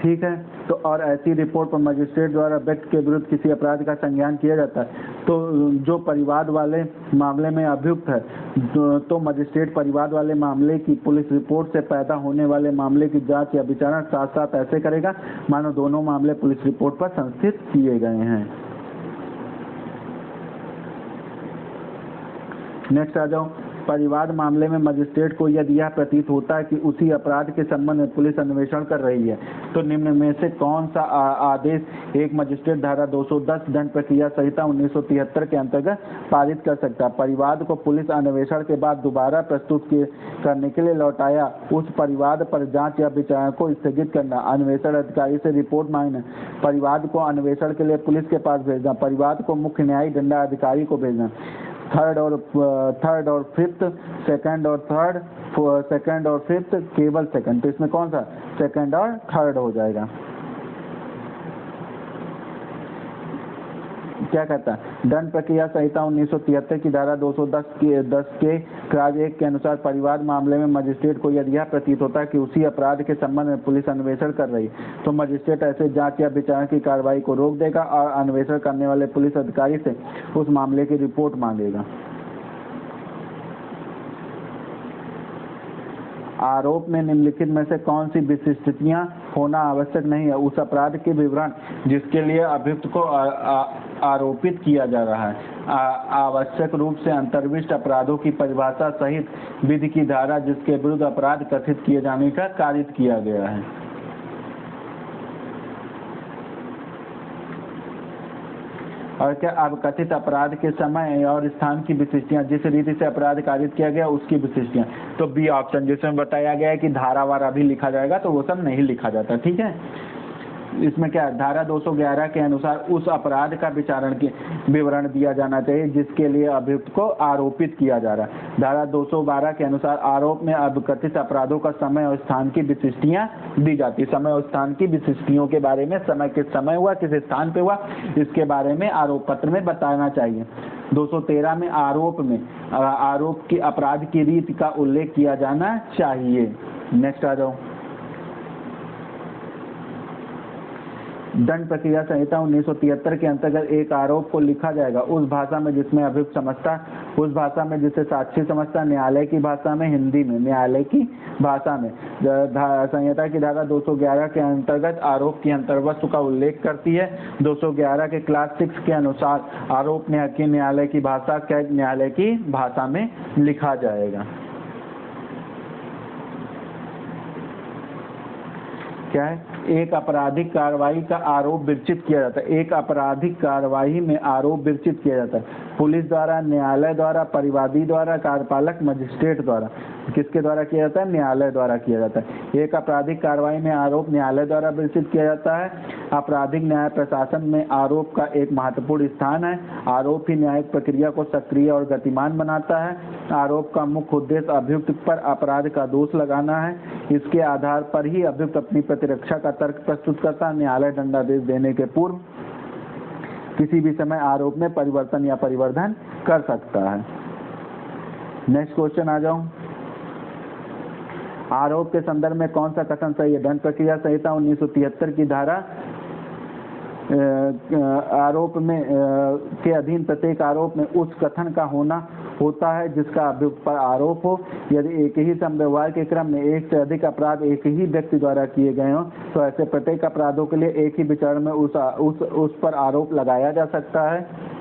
ठीक है, तो और ऐसी रिपोर्ट पर मजिस्ट्रेट द्वारा व्यक्ति के विरुद्ध किसी अपराध का संज्ञान किया जाता है तो जो परिवाद वाले मामले में अभियुक्त है तो मजिस्ट्रेट परिवाद वाले मामले की पुलिस रिपोर्ट से पैदा होने वाले मामले की जांच या विचारण साथ साथ ऐसे करेगा मानो दोनों मामले पुलिस रिपोर्ट पर संस्थित किए गए हैं। नेक्स्ट आ जाओ। परिवाद मामले में मजिस्ट्रेट को यदि यह प्रतीत होता है कि उसी अपराध के संबंध में पुलिस अन्वेषण कर रही है तो निम्न में से कौन सा आदेश एक मजिस्ट्रेट धारा 210 दंड प्रक्रिया संहिता 1973 के अंतर्गत पारित कर सकता है। परिवाद को पुलिस अन्वेषण के बाद दोबारा प्रस्तुत करने के लिए लौटाया, उस परिवाद पर जांच या विचारण को स्थगित करना, अन्वेषण अधिकारी से रिपोर्ट मांगना, परिवाद को अन्वेषण के लिए पुलिस के पास भेजना, परिवाद को मुख्य न्यायिक दंडाधिकारी को भेजना, थर्ड और फिफ्थ, सेकंड और फिफ्थ केवल सेकंड, तो इसमें कौन सा सेकंड और थर्ड हो जाएगा। क्या कहता है, दंड प्रक्रिया संहिता 1973 की धारा 210 के क्राज 1 के अनुसार परिवाद मामले में मजिस्ट्रेट को यदि यह प्रतीत होता है कि उसी अपराध के संबंध में पुलिस अन्वेषण कर रही तो मजिस्ट्रेट ऐसे जांच या विचारण की कार्रवाई को रोक देगा और अन्वेषण करने वाले पुलिस अधिकारी से उस मामले की रिपोर्ट मांगेगा। आरोप में निम्नलिखित में से कौन सी विशिष्टताएं होना आवश्यक नहीं है, उस अपराध के विवरण जिसके लिए अभियुक्त को आरोपित किया जा रहा है, आवश्यक रूप से अंतर्विष्ट अपराधों की परिभाषा सहित विधि की धारा जिसके विरुद्ध अपराध कथित किए जाने का कारित किया गया है। और क्या अब कथित अपराध के समय और स्थान की विशिष्टियां, जिस रीति से अपराध कारित किया गया उसकी विशिष्टियां, तो बी ऑप्शन जिसमें बताया गया है कि धारावार अभी लिखा जाएगा तो वो सब नहीं लिखा जाता, ठीक है। इसमें क्या है, धारा 211 के अनुसार उस अपराध का विचारण के विवरण दिया जाना चाहिए जिसके लिए अभियुक्त को आरोपित किया जा रहा है। धारा 212 के अनुसार आरोप में अब कथित अपराधों का समय और स्थान की विशिष्टियां दी जाती, समय और स्थान की विशिष्टियों के बारे में, समय किस समय हुआ, किस स्थान पे हुआ, इसके बारे में आरोप पत्र में बताना चाहिए। 213 में आरोप की अपराध की रीति का उल्लेख किया जाना चाहिए। नेक्स्ट आ जाओ। दंड प्रक्रिया संहिता 1973 के अंतर्गत एक आरोप को लिखा जाएगा उस भाषा में जिसमें अभियुक्त समझता, उस भाषा में जिसे साक्षी समझता, न्यायालय की भाषा में, हिंदी में, न्यायालय की भाषा में। संहिता की धारा 211 के अंतर्गत आरोप की अंतर्वस्तु का उल्लेख करती है। 211 के क्लास 6 के अनुसार आरोप न्यायालय की भाषा न्यायालय की भाषा में लिखा जाएगा। क्या है, एक आपराधिक कार्रवाई का आरोप विरचित किया जाता है, एक आपराधिक कार्रवाई में आरोप विरचित किया जाता है पुलिस द्वारा, न्यायालय द्वारा, परिवादी द्वारा, कार्यपालक मजिस्ट्रेट द्वारा। किसके द्वारा किया जाता है, न्यायालय द्वारा किया जाता है। एक आपराधिक कार्रवाई में आरोप न्यायालय द्वारा विरचित किया जाता है। आपराधिक न्याय प्रशासन में आरोप का एक महत्वपूर्ण स्थान है। आरोप ही न्यायिक प्रक्रिया को सक्रिय और गतिमान बनाता है। आरोप का मुख्य उद्देश्य अभियुक्त पर अपराध का दोष लगाना है। इसके आधार पर ही अभियुक्त अपनी प्रतिरक्षा का तर्क प्रस्तुत करता है। न्यायालय दंडादेश देने के पूर्व किसी भी समय आरोप में परिवर्तन या परिवर्धन कर सकता है। नेक्स्ट क्वेश्चन आ जाओ। आरोप के संदर्भ में कौन सा कथन सही है? दंड प्रक्रिया संहिता 1973 की धारा आरोप में के अधीन प्रत्येक आरोप में उस कथन का होता है जिसका अभियुक्त पर आरोप हो। यदि एक ही समव्यवहार के क्रम में एक से अधिक अपराध एक ही व्यक्ति द्वारा किए गए हों तो ऐसे प्रत्येक अपराधों के लिए एक ही विचारण में उस पर आरोप लगाया जा सकता है।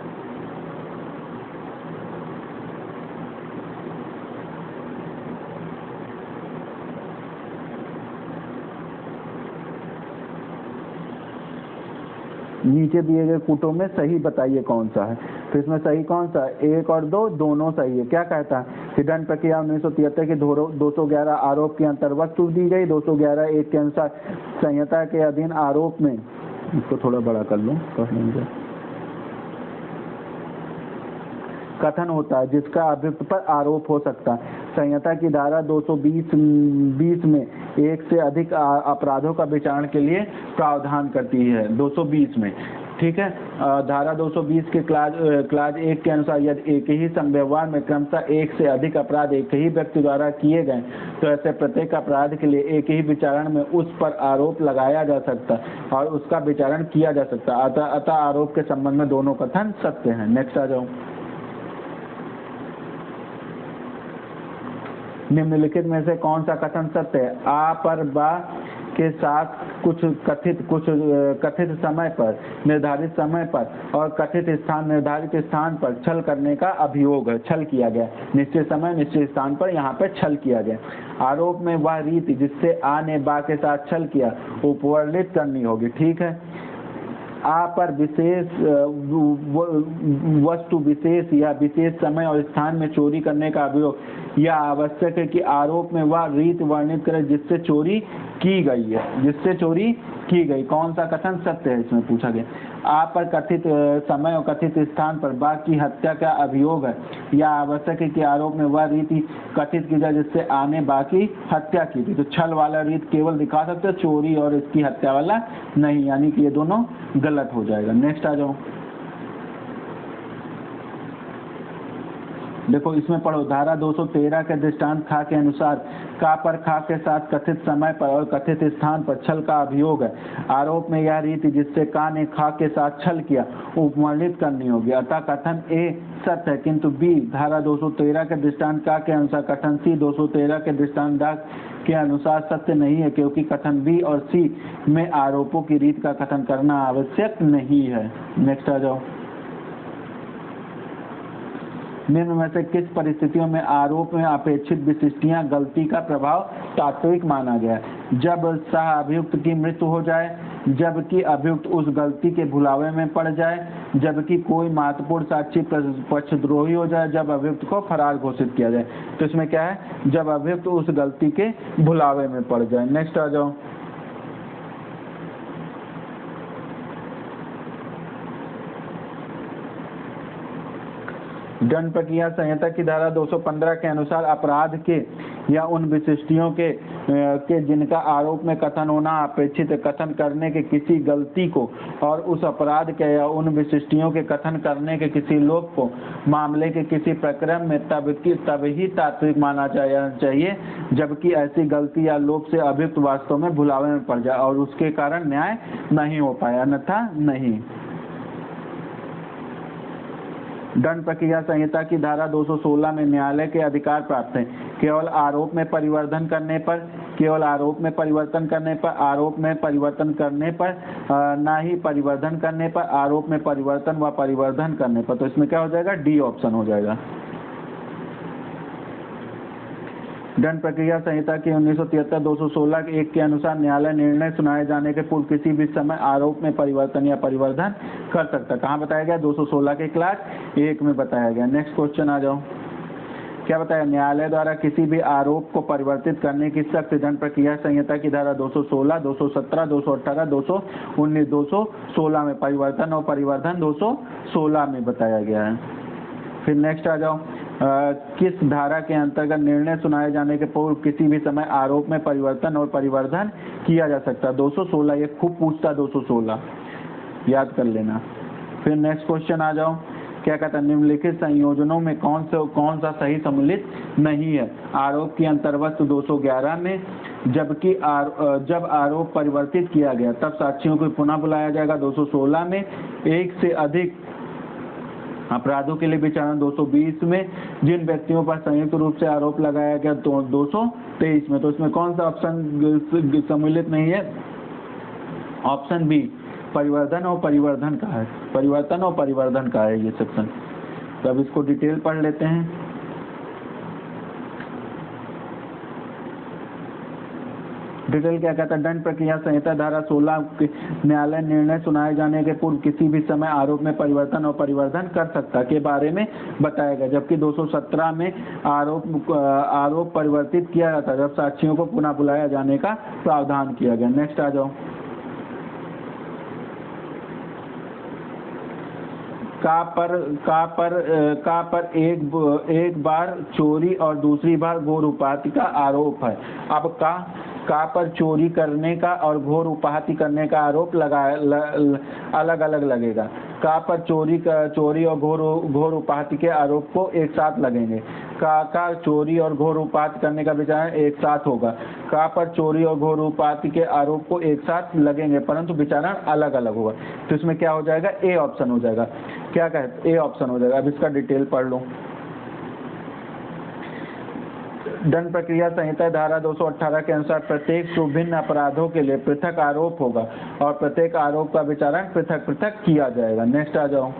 नीचे दिए गए कूटों में सही बताइए कौन सा है। तो इसमें सही कौन सा है? 1 और 2 दोनों सही है। क्या कहता है कि दंड प्रक्रिया 1973 की 211 आरोप की अंतर्वस्तु दी गई। 211 1 के अनुसार संहिता के अधीन आरोप में, इसको थोड़ा बड़ा कर लो, कथन होता है जिसका अभियुक्त पर आरोप हो सकता है। संहिता की धारा 220 में एक से अधिक अपराधों का विचारण के लिए प्रावधान करती है। 220 में, ठीक है। धारा 220 के क्लाज 1 के अनुसार यदि एक ही समव्यवहार में क्रमशः एक से अधिक अपराध एक ही व्यक्ति द्वारा किए गए तो ऐसे प्रत्येक अपराध के लिए एक ही विचारण में उस पर आरोप लगाया जा सकता है और उसका विचारण किया जा सकता है। अतः आरोप के संबंध में दोनों कथन सत्य हैं। नेक्स्ट आ जाओ। निम्नलिखित में से कौन सा कथन सत्य है? आ पर बा के साथ कुछ कथित समय पर, निर्धारित समय पर और कथित स्थान, निर्धारित स्थान पर छल करने का अभियोग है। छल किया गया, निश्चित समय निश्चित स्थान पर यहाँ पे छल किया गया। आरोप में वह रीति जिससे आ ने बा के साथ छल किया उपवर्णित करनी होगी। ठीक है। आ पर विशेष वस्तु विशेष या विशेष समय और स्थान में चोरी करने का अभियोग यह आवश्यक है कि आरोप में वह रीति वर्णित करे जिससे चोरी की गई है। जिससे चोरी की गई। कौन सा कथन सत्य है इसमें पूछा गया। आ पर कथित समय और कथित स्थान पर बा की हत्या का अभियोग है। यह आवश्यक है कि आरोप में वह रीति कथित की जाए जिससे आ ने बा की हत्या की थी। तो छल वाला रीत केवल दिखा सकते, चोरी और इसकी हत्या वाला नहीं, यानी कि ये दोनों गलत हो जाएगा। नेक्स्ट आ जाओ। देखो इसमें पढ़ो। धारा 213 के दृष्टांत खा के अनुसार का पर खा के साथ कथित समय पर और कथित स्थान पर छल का अभियोग है। आरोप में यह रीति जिससे का ने खा के साथ छल किया उपवर्णित करनी होगी। अतः कथन ए सत्य है किंतु बी धारा 213 के दृष्टांत का के अनुसार कथन सी 213 के दृष्टांत दा के अनुसार सत्य नहीं है, क्योंकि कथन बी और सी में आरोपों की रीत का कथन करना आवश्यक नहीं है। नेक्स्ट आ जाओ। निम्न में से किस परिस्थितियों में आरोप में अपेक्षित विशिष्टियां गलती का प्रभाव तात्विक माना गया है? जब सह अभियुक्त की मृत्यु हो जाए, जबकि अभियुक्त उस गलती के भुलावे में पड़ जाए, जबकि कोई महत्वपूर्ण साक्षी पक्षद्रोही हो जाए, जब अभियुक्त को फरार घोषित किया जाए। तो इसमें क्या है? जब अभियुक्त उस गलती के भुलावे में पड़ जाए। नेक्स्ट आ जाओ। दंड प्रक्रिया संहिता की धारा 215 के अनुसार अपराध के या उन विशिष्टियों के जिनका आरोप में कथन होना अपेक्षित कथन करने के किसी गलती को और उस अपराध के या उन विशिष्टियों के कथन करने के किसी लोक को मामले के किसी प्रकरण में तब ही तात्विक माना जाना चाहिए जबकि ऐसी गलती या लोक से अभियुक्त वास्तव में भुलावे में पड़ जाए और उसके कारण न्याय नहीं हो पाया, अन्यथा नहीं। दंड प्रक्रिया संहिता की धारा 216 में न्यायालय के अधिकार प्राप्त हैं केवल आरोप में परिवर्तन करने पर, केवल आरोप में परिवर्तन करने पर, आरोप में परिवर्तन करने पर, ना ही परिवर्तन करने पर, आरोप में परिवर्तन व परिवर्धन करने पर। तो इसमें क्या हो जाएगा? डी ऑप्शन हो जाएगा। दंड प्रक्रिया संहिता की 1973 216 के 1 के अनुसार न्यायालय निर्णय सुनाए जाने के पूर्व किसी भी समय आरोप में परिवर्तन या परिवर्धन कर सकता है। कहाँ बताया गया? 216 के क्लास 1 में बताया गया। नेक्स्ट क्वेश्चन आ जाओ। क्या बताया? न्यायालय द्वारा किसी भी आरोप को परिवर्तित करने की शक्ति दंड प्रक्रिया संहिता की धारा 216, 217, 218, 219, 216 में, परिवर्तन और परिवर्धन 216 में बताया गया है। फिर नेक्स्ट आ जाओ। किस धारा के अंतर्गत निर्णय सुनाए जाने के पूर्व किसी भी समय आरोप में परिवर्तन और परिवर्धन किया जा सकता है? 216, ये खूब पूछता 216, याद कर लेना। फिर नेक्स्ट क्वेश्चन आ जाओ। क्या कहता है, निम्नलिखित संयोजनों में कौन सा सही सम्मिलित नहीं है। आरोप की अंतर्वस्तु 211 में, जबकि जब आरोप परिवर्तित किया गया तब साक्षियों को पुनः बुलाया जाएगा। 216 में, एक से अधिक अपराधों के लिए विचारण। 220 में, जिन व्यक्तियों पर संयुक्त रूप से आरोप लगाया गया। 223 में, तो इसमें कौन सा ऑप्शन सम्मिलित नहीं है? ऑप्शन बी, परिवर्धन और परिवर्धन का है। परिवर्तन और परिवर्धन का है ये सेक्शन। तो अब इसको डिटेल पढ़ लेते हैं। डिटेल क्या कहता है, दंड प्रक्रिया संहिता धारा 16 के न्यायालय निर्णय सुनाए जाने के पूर्व किसी भी समय आरोप में परिवर्तन और परिवर्धन कर सकता के बारे में बताया गया। जबकि 217 में आरोप परिवर्तित किया जाता जब साक्षियों को पुनः बुलाया जाने का प्रावधान किया गया। नेक्स्ट आ जाओ। का पर एक बार चोरी और दूसरी बार घोर उपाधि का आरोप है। अब का पर चोरी करने का और घोर उपाधि करने का आरोप अलग अलग लगेगा। का पर चोरी और घोर उपाधि के आरोप को एक साथ लगेंगे। का चोरी और घोर उपाधि करने का विचारण एक साथ होगा। का पर चोरी और घोर उपाधि के आरोप को एक साथ लगेंगे परंतु विचारण अलग अलग होगा। तो इसमें क्या हो जाएगा? ए ऑप्शन हो जाएगा। क्या कहते? ए ऑप्शन हो जाएगा। अब इसका डिटेल पढ़ लो। दंड प्रक्रिया संहिता धारा 218 के अनुसार प्रत्येक विभिन्न अपराधों के लिए पृथक आरोप होगा और प्रत्येक आरोप का विचारण पृथक पृथक किया जाएगा। नेक्स्ट आ जाओ।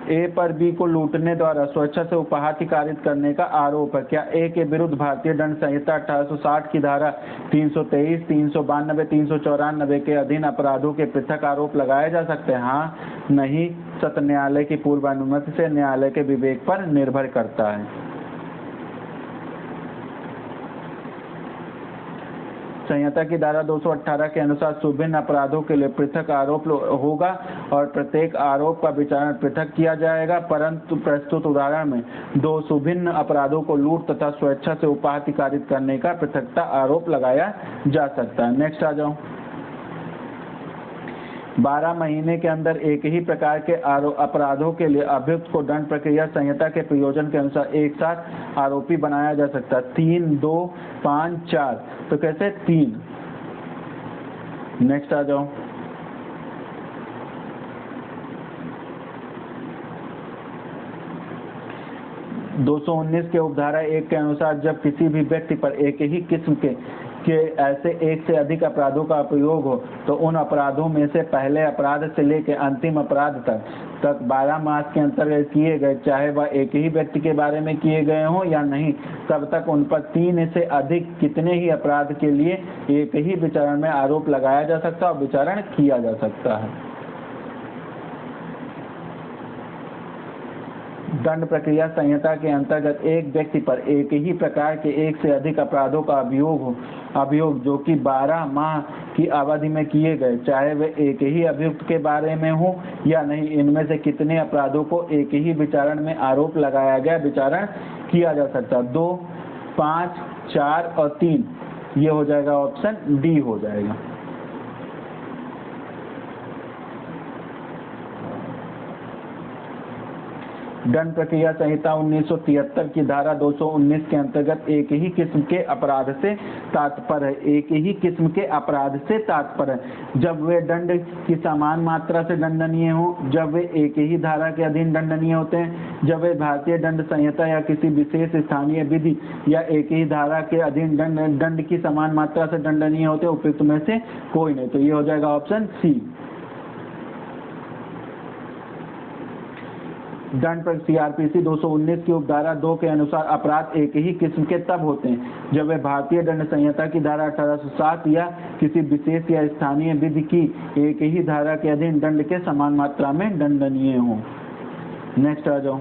ए पर बी को लूटने द्वारा स्वेच्छा से उपहार कारित करने का आरोप है। क्या ए के विरुद्ध भारतीय दंड संहिता 1860 की धारा 323, 392, 394 के अधीन अपराधों के पृथक आरोप लगाए जा सकते हैं? हाँ, नहीं। सत्र न्यायालय की पूर्व अनुमति से न्यायालय के विवेक पर निर्भर करता है। संहिता की धारा 218 के अनुसार विभिन्न अपराधों के लिए पृथक आरोप होगा और प्रत्येक आरोप का विचारण पृथक किया जाएगा, परंतु प्रस्तुत उदाहरण में दो विभिन्न अपराधों को लूट तथा स्वेच्छा से उपाधि कारित करने का पृथकता आरोप लगाया जा सकता है। नेक्स्ट आ जाओ। 12 महीने के अंदर एक ही प्रकार के अपराधों के लिए अभियुक्त को दंड प्रक्रिया संहिता के प्रयोजन के अनुसार एक साथ आरोपी बनाया जा सकता है। 3, 2, 5, 4। तो कैसे? 3। नेक्स्ट आ जाओ। दो 219 के उपधारा 1 के अनुसार जब किसी भी व्यक्ति पर एक ही किस्म के ऐसे एक से अधिक अपराधों का प्रयोग हो तो उन अपराधों में से पहले अपराध से लेकर अंतिम अपराध तक 12 मास के अंतर्गत किए गए, चाहे वह एक ही व्यक्ति के बारे में किए गए हों या नहीं, तब तक उन पर 3 से अधिक कितने ही अपराध के लिए एक ही विचारण में आरोप लगाया जा सकता है और विचारण किया जा सकता है। दंड प्रक्रिया संहिता के अंतर्गत एक व्यक्ति पर एक ही प्रकार के एक से अधिक अपराधों का अभियोग जो कि 12 माह की अवधि में किए गए, चाहे वे एक ही अभियुक्त के बारे में हो या नहीं, इनमें से कितने अपराधों को एक ही विचारण में आरोप लगाया गया विचारण किया जा सकता। 2, 5, 4 और 3 ये हो जाएगा ऑप्शन डी हो जाएगा। दंड प्रक्रिया संहिता 1973 की धारा 219 के अंतर्गत एक ही किस्म के अपराध से तात्पर्य है। एक ही किस्म के अपराध से तात्पर्य है जब वे दंड की समान मात्रा से दंडनीय हो, जब वे एक ही धारा के अधीन दंडनीय होते हैं, जब वे भारतीय दंड संहिता या किसी विशेष स्थानीय विधि या एक ही धारा के अधीन दंड की समान मात्रा से दंडनीय होते हैं। उपयुक्त में से कोई नहीं। तो ये हो जाएगा ऑप्शन सी। दंड पर सीआरपीसी 219 की उपधारा 2 के अनुसार अपराध एक ही किस्म के तब होते हैं जब वे भारतीय दंड संहिता की धारा 1807 या किसी विशेष या स्थानीय विधि की एक ही धारा के अधीन दंड के समान मात्रा में दंडनीय हो। नेक्स्ट आ जाओ।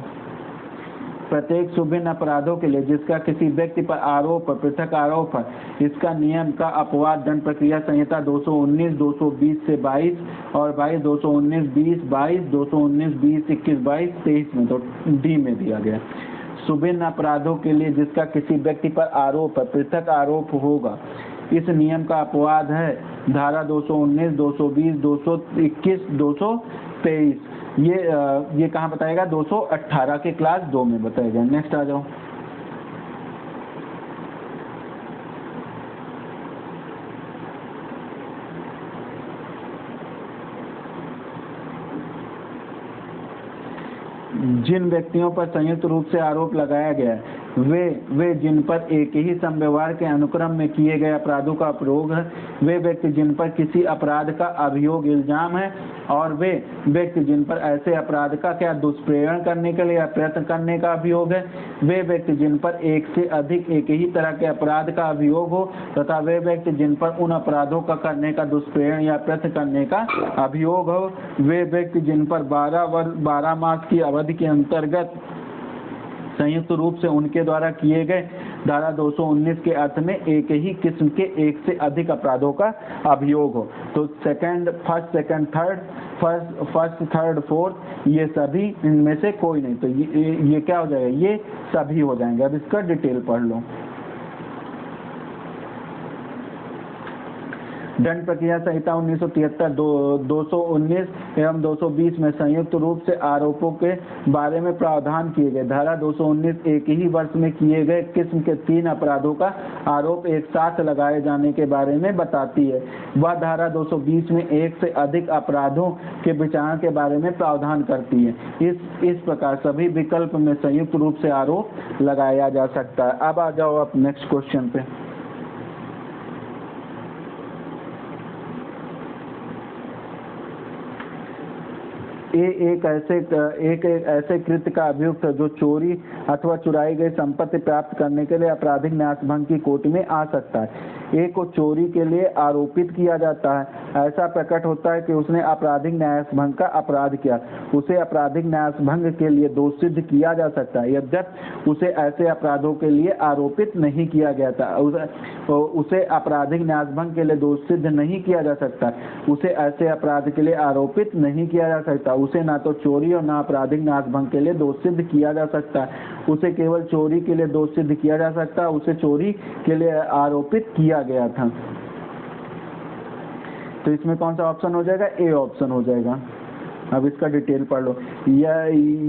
प्रत्येक विभिन्न अपराधों के लिए जिसका किसी व्यक्ति पर आरोप पृथक आरोप है, इसका नियम का अपवाद दंड प्रक्रिया संहिता 219, 220 से 22 और 22, 219, 20, 22, 219, 20, 21, 22, 23 में, तो डी में दिया गया। विभिन्न अपराधों के लिए जिसका किसी व्यक्ति पर आरोप पृथक आरोप होगा, इस नियम का अपवाद है धारा 219, 220, 221, 223। ये कहाँ बताएगा? 218 के क्लास 2 में बताएगा। नेक्स्ट आ जाओ। जिन व्यक्तियों पर संयुक्त रूप से आरोप लगाया गया है वे जिन पर एक ही समव्यवहार के अनुक्रम में किए गए अपराधों का प्रयोग है, वे व्यक्ति जिन पर किसी अपराध का अभियोग इल्जाम है, और वे व्यक्ति जिन पर ऐसे अपराध का क्या दुष्प्रेरण करने के लिए या प्रयत्न करने का अभियोग है, वे व्यक्ति जिन पर एक से अधिक एक ही तरह के अपराध का अभियोग हो, तथा वे व्यक्ति जिन पर उन अपराधों का करने का दुष्प्रेरण या प्रयत्न करने का अभियोग हो, वे व्यक्ति जिन पर 12 मास की अवधि के अंतर्गत संयुक्त रूप से उनके द्वारा किए गए धारा 219 के अर्थ में एक ही किस्म के एक से अधिक अपराधों का अभियोग हो। तो फर्स्ट, सेकंड, थर्ड, फोर्थ, ये सभी इनमें से कोई नहीं। तो ये क्या हो जाएगा? ये सभी हो जाएंगे। अब इसका डिटेल पढ़ लो। दंड प्रक्रिया संहिता 1973 219 एवं 220 में संयुक्त रूप से आरोपों के बारे में प्रावधान किए गए। धारा 219 एक ही वर्ष में किए गए किस्म के 3 अपराधों का आरोप एक साथ लगाए जाने के बारे में बताती है। वह धारा 220 में एक से अधिक अपराधों के विचारण के बारे में प्रावधान करती है। इस प्रकार सभी विकल्प में संयुक्त रूप से आरोप लगाया जा सकता है। अब आ जाओ आप नेक्स्ट क्वेश्चन पे। एक ऐसे कृत्य का अभियुक्त जो चोरी अथवा चुराई गई संपत्ति प्राप्त करने के लिए आपराधिक न्यास भंग की कोट में आ सकता है। ए को चोरी के लिए आरोपित किया जाता है। ऐसा प्रकट होता है कि उसने आपराधिक न्यास भंग का अपराध किया। उसे आपराधिक न्यास भंग के लिए दोष सिद्ध किया जा सकता है, यद्यपि उसे ऐसे अपराधों के लिए आरोपित नहीं किया गया था। उसे आपराधिक न्यास भंग के लिए दोष सिद्ध नहीं किया जा सकता। उसे ऐसे अपराध के लिए आरोपित नहीं किया जा सकता। उसे ना तो चोरी और ना आपराधिक न्यास भंग के लिए दोष सिद्ध किया जा सकता है। उसे केवल चोरी के लिए दोष सिद्ध किया जा सकता है। उसे चोरी के लिए आरोपित किया गया था। तो इसमें कौन सा ऑप्शन हो जाएगा? ए ऑप्शन हो जाएगा। अब इसका डिटेल पढ़ लो।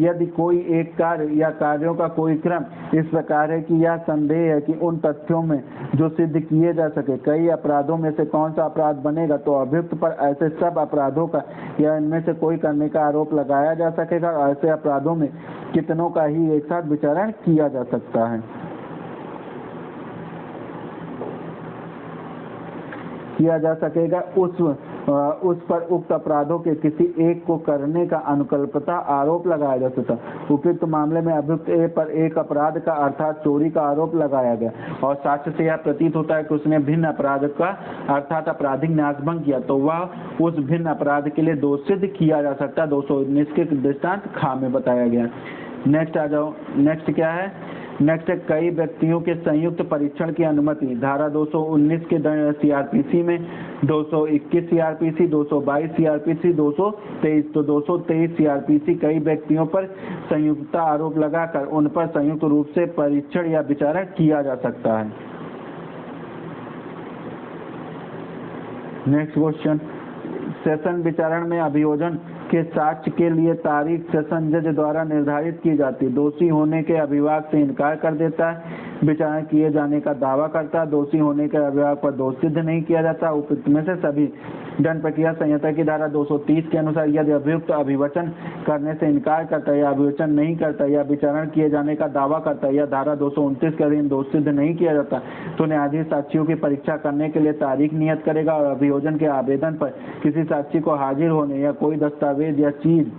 यदि कोई एक कार्य या कार्यों का कोई क्रम इस प्रकार है कि यह संदेह है कि उन तथ्यों में जो सिद्ध किए जा सके कई अपराधों में से कौन सा अपराध बनेगा, तो अभियुक्त पर ऐसे सब अपराधों का या इनमें से कोई करने का आरोप लगाया जा सकेगा। ऐसे अपराधों में कितनों का ही एक साथ विचारण किया जा सकता है। किया जा सकेगा उस पर उक्त अपराधों के किसी एक को करने का अनुकल्पता आरोप लगाया जा सकता। उपयुक्त मामले में अभियुक्त ए पर एक अपराध का अर्थात चोरी का आरोप लगाया गया और साक्ष्य से यह प्रतीत होता है कि उसने भिन्न अपराध का अर्थात आपराधिक न्यासभंग किया, तो वह उस भिन्न अपराध के लिए दोष सिद्ध किया जा सकता है। 219 के दृष्टांत खा में बताया गया। नेक्स्ट आ जाओ। नेक्स्ट क्या है? नेक्स्ट है कई व्यक्तियों के संयुक्त परीक्षण की अनुमति। धारा 219 के सीआरपीसी में 221 सीआरपीसी, 222 सीआरपीसी, 223। तो 223 सीआरपीसी कई व्यक्तियों पर संयुक्तता आरोप लगाकर उन पर संयुक्त रूप से परीक्षण या विचारण किया जा सकता है। Next question. सेशन विचारण में अभियोजन के साक्ष्य के लिए तारीख सेशन जज द्वारा निर्धारित की जाती है। दोषी होने के अभिभाग से इनकार कर देता है, विचारण किए जाने का दावा करता है। दोषी होने के अभिभाग पर दोष सिद्ध नहीं किया जाता। उपयुक्त में से सभी। दंड प्रक्रिया संहिता की धारा 230 के अनुसार यदि अभियुक्त अभिवचन करने से इनकार करता है या अभिवचन नहीं करता या विचारण किए जाने का दावा करता है या धारा 229 के अधीन दोष सिद्ध नहीं किया जाता, तो न्यायाधीश साक्षियों की परीक्षा करने के लिए तारीख नियत करेगा और अभियोजन के आवेदन पर किसी साक्षी को हाजिर होने या कोई दस्तावेज या चीज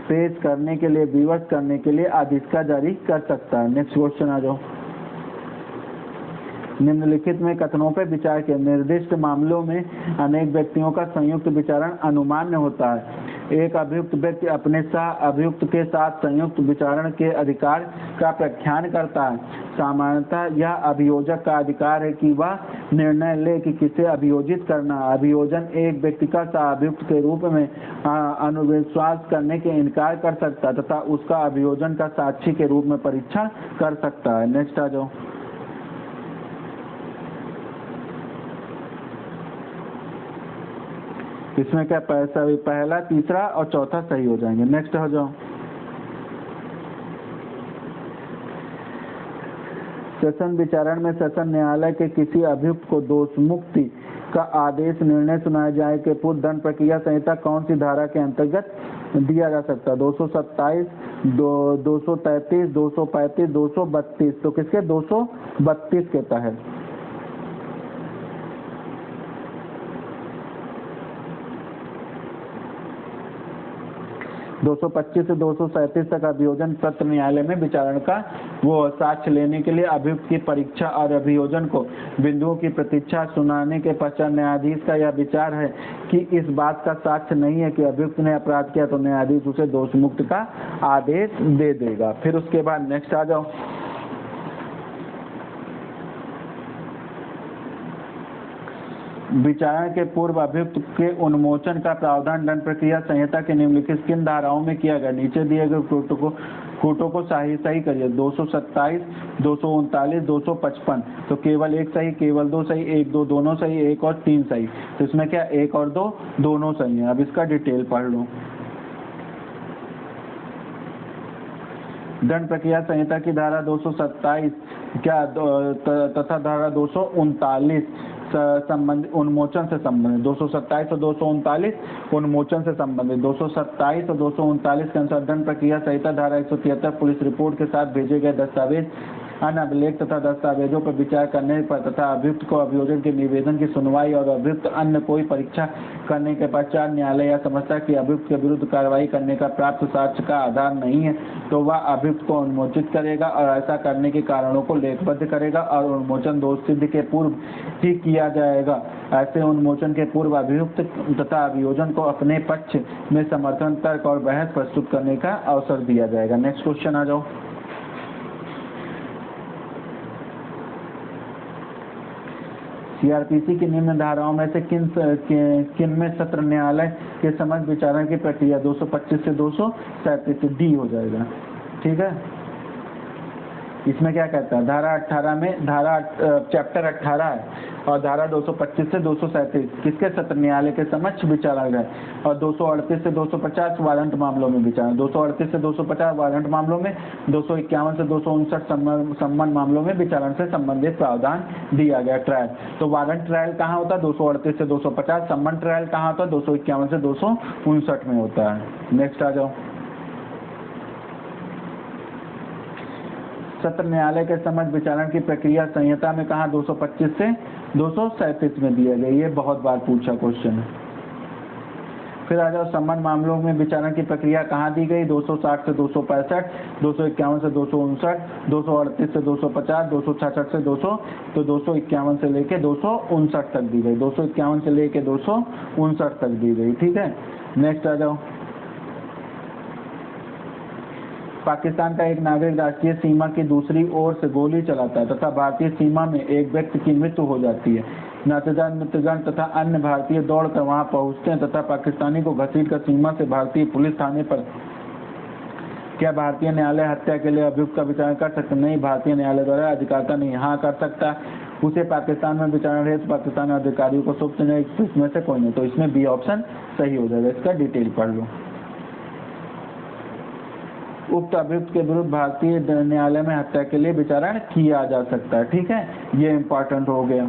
पेश करने के लिए विवश करने के लिए आदेशिका जारी कर सकता है। नेक्स्ट क्वेश्चन आ जाओ। निम्नलिखित में कथनों पर विचार किया। निर्दिष्ट मामलों में अनेक व्यक्तियों का संयुक्त विचारण अनुमान्य होता है। एक अभियुक्त व्यक्ति अपने सह अभियुक्त के साथ संयुक्त विचारण के अधिकार का प्रख्यान करता है। सामान्यतः यह अभियोजक का अधिकार है कि वह निर्णय ले कि किसे अभियोजित करना है। अभियोजन एक व्यक्ति का सह अभियुक्त के रूप में अनुविश्वास करने के इनकार कर सकता है तथा उसका अभियोजन का साक्षी के रूप में परीक्षण कर सकता है। नेक्स्ट आ जाओ। इसमें क्या पहला, तीसरा और चौथा सही हो जाएंगे। नेक्स्ट हो जाओ। सेशन विचारण में सेशन न्यायालय के किसी अभियुक्त को दोष मुक्ति का आदेश निर्णय सुनाए जाए के पूर्व दंड प्रक्रिया संहिता कौन सी धारा के अंतर्गत दिया जा सकता है? 227, 233, 235, 232। तो किसके 232 के तहत। 225 से 237 तक अभियोजन सत्र न्यायालय में विचारण का वो साक्ष्य लेने के लिए अभियुक्त की परीक्षा और अभियोजन को बिंदुओं की प्रतीक्षा सुनाने के पश्चात न्यायाधीश का यह विचार है कि इस बात का साक्ष्य नहीं है कि अभियुक्त ने अपराध किया तो न्यायाधीश उसे दोष मुक्त का आदेश दे देगा। फिर उसके बाद नेक्स्ट आ जाओ। विचारण के पूर्व अभियुक्त के उन्मोचन का प्रावधान दंड प्रक्रिया संहिता के निम्नलिखित किन धाराओं में किया गया? नीचे दिए गए कोटों को सही करिए। 227, 239, 255। तो केवल एक सही, केवल दो सही, एक दो दोनों सही, एक और तीन सही। तो इसमें क्या एक और दो दोनों सही है। अब इसका डिटेल पढ़ लो। दंड प्रक्रिया संहिता की धारा 227 क्या तथा धारा 239 संबंधित उन्मोचन से संबंधित। 227 और 239 उन्मोचन से संबंधित। 227 और 239 के अनुसार दंड प्रक्रिया संहिता धारा 173 पुलिस रिपोर्ट के साथ भेजे गए दस्तावेज, अन्य अभिलेख तथा दस्तावेजों पर विचार करने पर तथा अभियुक्त को अभियोजन के निवेदन की सुनवाई और अभियुक्त अन्य कोई परीक्षा करने के पश्चात न्यायालय यह समझता है कि अभियुक्त के विरुद्ध कार्रवाई करने का प्राप्त साक्ष्य का आधार नहीं है तो वह अभियुक्त को उन्मोचित करेगा और ऐसा करने के कारणों को लेखबद्ध करेगा और उन्मोचन दोष सिद्ध के पूर्व ही किया जाएगा। ऐसे उन्मोचन के पूर्व अभियुक्त तथा अभियोजन को अपने पक्ष में समर्थन, तर्क और बहस प्रस्तुत करने का अवसर दिया जाएगा। नेक्स्ट क्वेश्चन आ जाओ। सीआरपीसी की निम्न धाराओं में से किन में सत्र न्यायालय के समक्ष विचारण की प्रक्रिया 225 से 237 डी हो जाएगा। ठीक है। इसमें क्या कहता है? धारा 18 में चैप्टर 18 है और धारा 225 से 237 किसके सत्र न्यायालय के समक्ष विचारण है और 238 से 250 वारंट मामलों में विचारण। 238 से 250 वारंट मामलों में, 251 से 259 सम्मन मामलों में विचारण से संबंधित प्रावधान दिया गया। ट्रायल तो वारंट ट्रायल कहाँ होता है? 238 से 250। सम्मन ट्रायल कहाँ होता है? 251 से 259 में होता है। नेक्स्ट आ जाओ। सत्र न्यायालय के समक्ष विचारण की प्रक्रिया संहिता में कहा 225 से 237 में दिया गया। ये बहुत बार पूछा क्वेश्चन है। फिर आ जाओ। सम्मन मामलों में विचारण की प्रक्रिया कहाँ दी गई? 260 से 265, 251 से 259, 238 से 250, 266 से 200। तो 251 से लेके 259 तक दी गई। 251 से लेके 259 तक दी गई। ठीक है। नेक्स्ट आ जाओ। पाकिस्तान का एक नागरिक राष्ट्रीय सीमा की दूसरी ओर से गोली चलाता है तथा भारतीय सीमा में एक व्यक्ति की मृत्यु हो जाती है। मित्रगण तथा अन्य भारतीय दौड़कर वहां पहुंचते हैं तथा पाकिस्तानी को घसीटकर सीमा से भारतीय पुलिस थाने पर। क्या भारतीय न्यायालय हत्या के लिए अभियुक्त का विचारण कर सकता? नहीं, भारतीय न्यायालय द्वारा अधिकारता नहीं। हाँ कर सकता है। उसे पाकिस्तान में विचारण है तो पाकिस्तानी अधिकारियों को सौंप देना। इसमें से कोई नहीं। तो इसमें बी ऑप्शन सही हो जाएगा। इसका डिटेल पढ़ लो। उक्त अभियुक्त के विरुद्ध भारतीय न्यायालय में हत्या के लिए विचारण किया जा सकता है। ठीक है। ये इंपॉर्टेंट हो गया।